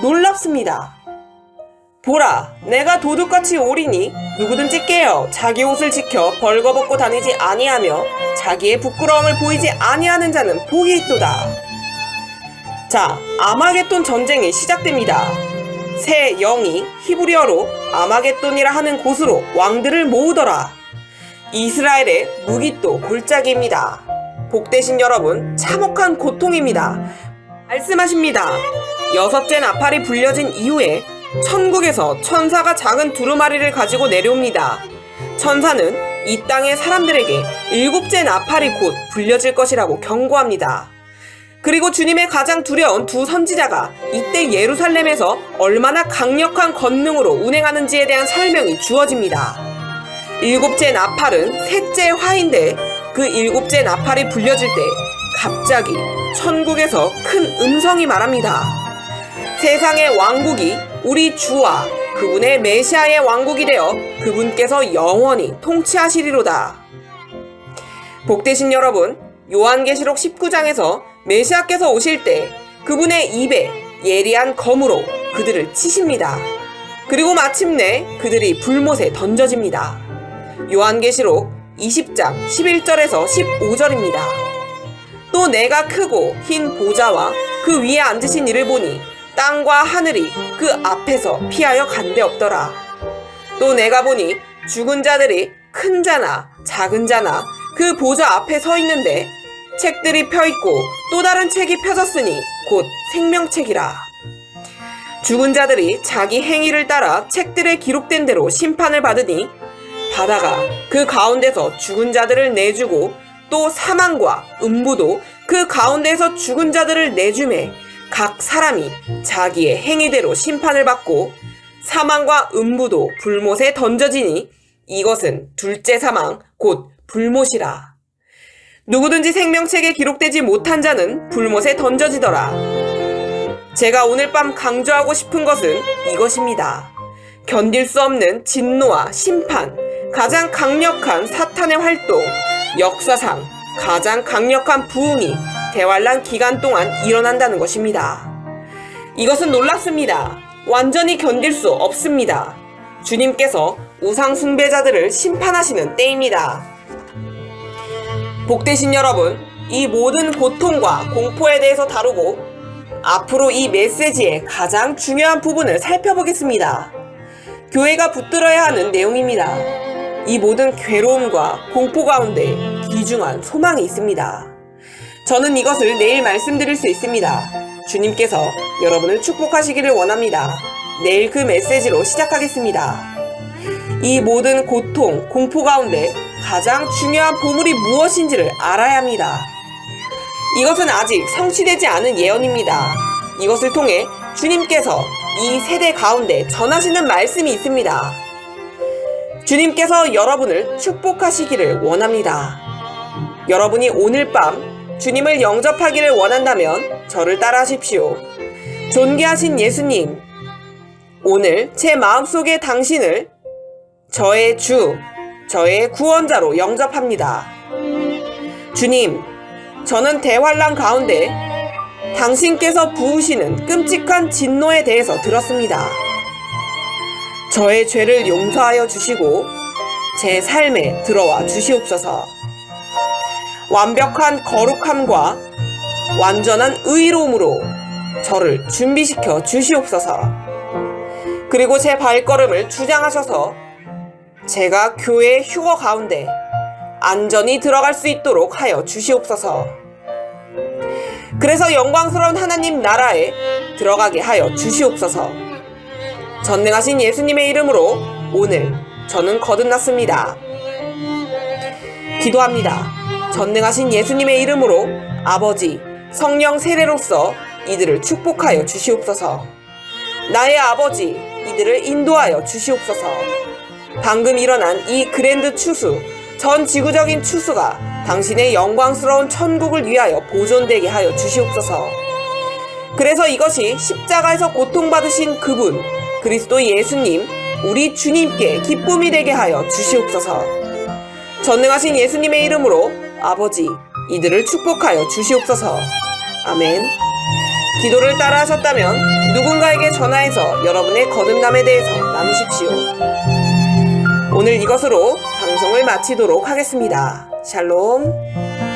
놀랍습니다. 보라, 내가 도둑같이 오리니 누구든지 깨어 자기 옷을 지켜 벌거벗고 다니지 아니하며 자기의 부끄러움을 보이지 아니하는 자는 복이 있도다. 자, 아마겟돈 전쟁이 시작됩니다. 새 영이 히브리어로 아마겟돈이라 하는 곳으로 왕들을 모으더라. 이스라엘의 무기또 골짜기입니다. 복되신 여러분, 참혹한 고통입니다. 말씀하십니다. 6째 나팔이 불려진 이후에 천국에서 천사가 작은 두루마리를 가지고 내려옵니다. 천사는 이 땅의 사람들에게 7째 나팔이 곧 불려질 것이라고 경고합니다. 그리고 주님의 가장 두려운 두 선지자가 이때 예루살렘에서 얼마나 강력한 권능으로 운행하는지에 대한 설명이 주어집니다. 7째 나팔은 셋째 화인데 그 7째 나팔이 불려질 때 갑자기 천국에서 큰 음성이 말합니다. 세상의 왕국이 우리 주와 그분의 메시아의 왕국이 되어 그분께서 영원히 통치하시리로다. 복되신 여러분, 요한계시록 19장에서 메시아께서 오실 때 그분의 입에 예리한 검으로 그들을 치십니다. 그리고 마침내 그들이 불못에 던져집니다. 요한계시록 20장 11절에서 15절입니다. 또 내가 크고 흰 보좌와 그 위에 앉으신 이를 보니 땅과 하늘이 그 앞에서 피하여 간데 없더라. 또 내가 보니 죽은 자들이 큰 자나 작은 자나 그 보좌 앞에 서 있는데 책들이 펴있고 또 다른 책이 펴졌으니 곧 생명책이라. 죽은 자들이 자기 행위를 따라 책들에 기록된 대로 심판을 받으니 바다가 그 가운데서 죽은 자들을 내주고 또 사망과 음부도 그 가운데서 죽은 자들을 내주매 각 사람이 자기의 행위대로 심판을 받고 사망과 음부도 불못에 던져지니 이것은 둘째 사망 곧 불못이라. 누구든지 생명책에 기록되지 못한 자는 불못에 던져지더라. 제가 오늘 밤 강조하고 싶은 것은 이것입니다. 견딜 수 없는 진노와 심판, 가장 강력한 사탄의 활동, 역사상 가장 강력한 부흥이 대환란 기간 동안 일어난다는 것입니다. 이것은 놀랍습니다. 완전히 견딜 수 없습니다. 주님께서 우상 숭배자들을 심판하시는 때입니다. 복되신 여러분, 이 모든 고통과 공포에 대해서 다루고 앞으로 이 메시지의 가장 중요한 부분을 살펴보겠습니다. 교회가 붙들어야 하는 내용입니다. 이 모든 괴로움과 공포 가운데 귀중한 소망이 있습니다. 저는 이것을 내일 말씀드릴 수 있습니다. 주님께서 여러분을 축복하시기를 원합니다. 내일 그 메시지로 시작하겠습니다. 이 모든 고통, 공포 가운데 가장 중요한 보물이 무엇인지를 알아야 합니다. 이것은 아직 성취되지 않은 예언입니다. 이것을 통해 주님께서 이 세대 가운데 전하시는 말씀이 있습니다. 주님께서 여러분을 축복하시기를 원합니다. 여러분이 오늘 밤 주님을 영접하기를 원한다면 저를 따라하십시오. 존귀하신 예수님, 오늘 제 마음속에 당신을 저의 주, 저의 구원자로 영접합니다. 주님, 저는 대환란 가운데 당신께서 부으시는 끔찍한 진노에 대해서 들었습니다. 저의 죄를 용서하여 주시고 제 삶에 들어와 주시옵소서. 완벽한 거룩함과 완전한 의로움으로 저를 준비시켜 주시옵소서. 그리고 제 발걸음을 주장하셔서 제가 교회의 휴거 가운데 안전히 들어갈 수 있도록 하여 주시옵소서. 그래서 영광스러운 하나님 나라에 들어가게 하여 주시옵소서. 전능하신 예수님의 이름으로 오늘 저는 거듭났습니다. 기도합니다. 전능하신 예수님의 이름으로 아버지, 성령 세례로서 이들을 축복하여 주시옵소서. 나의 아버지, 이들을 인도하여 주시옵소서. 방금 일어난 이 그랜드 추수, 전 지구적인 추수가 당신의 영광스러운 천국을 위하여 보존되게 하여 주시옵소서. 그래서 이것이 십자가에서 고통받으신 그분, 그리스도 예수님, 우리 주님께 기쁨이 되게 하여 주시옵소서. 전능하신 예수님의 이름으로 아버지, 이들을 축복하여 주시옵소서. 아멘. 기도를 따라 하셨다면 누군가에게 전화해서 여러분의 거듭남에 대해서 나누십시오. 오늘 이것으로 방송을 마치도록 하겠습니다. 샬롬.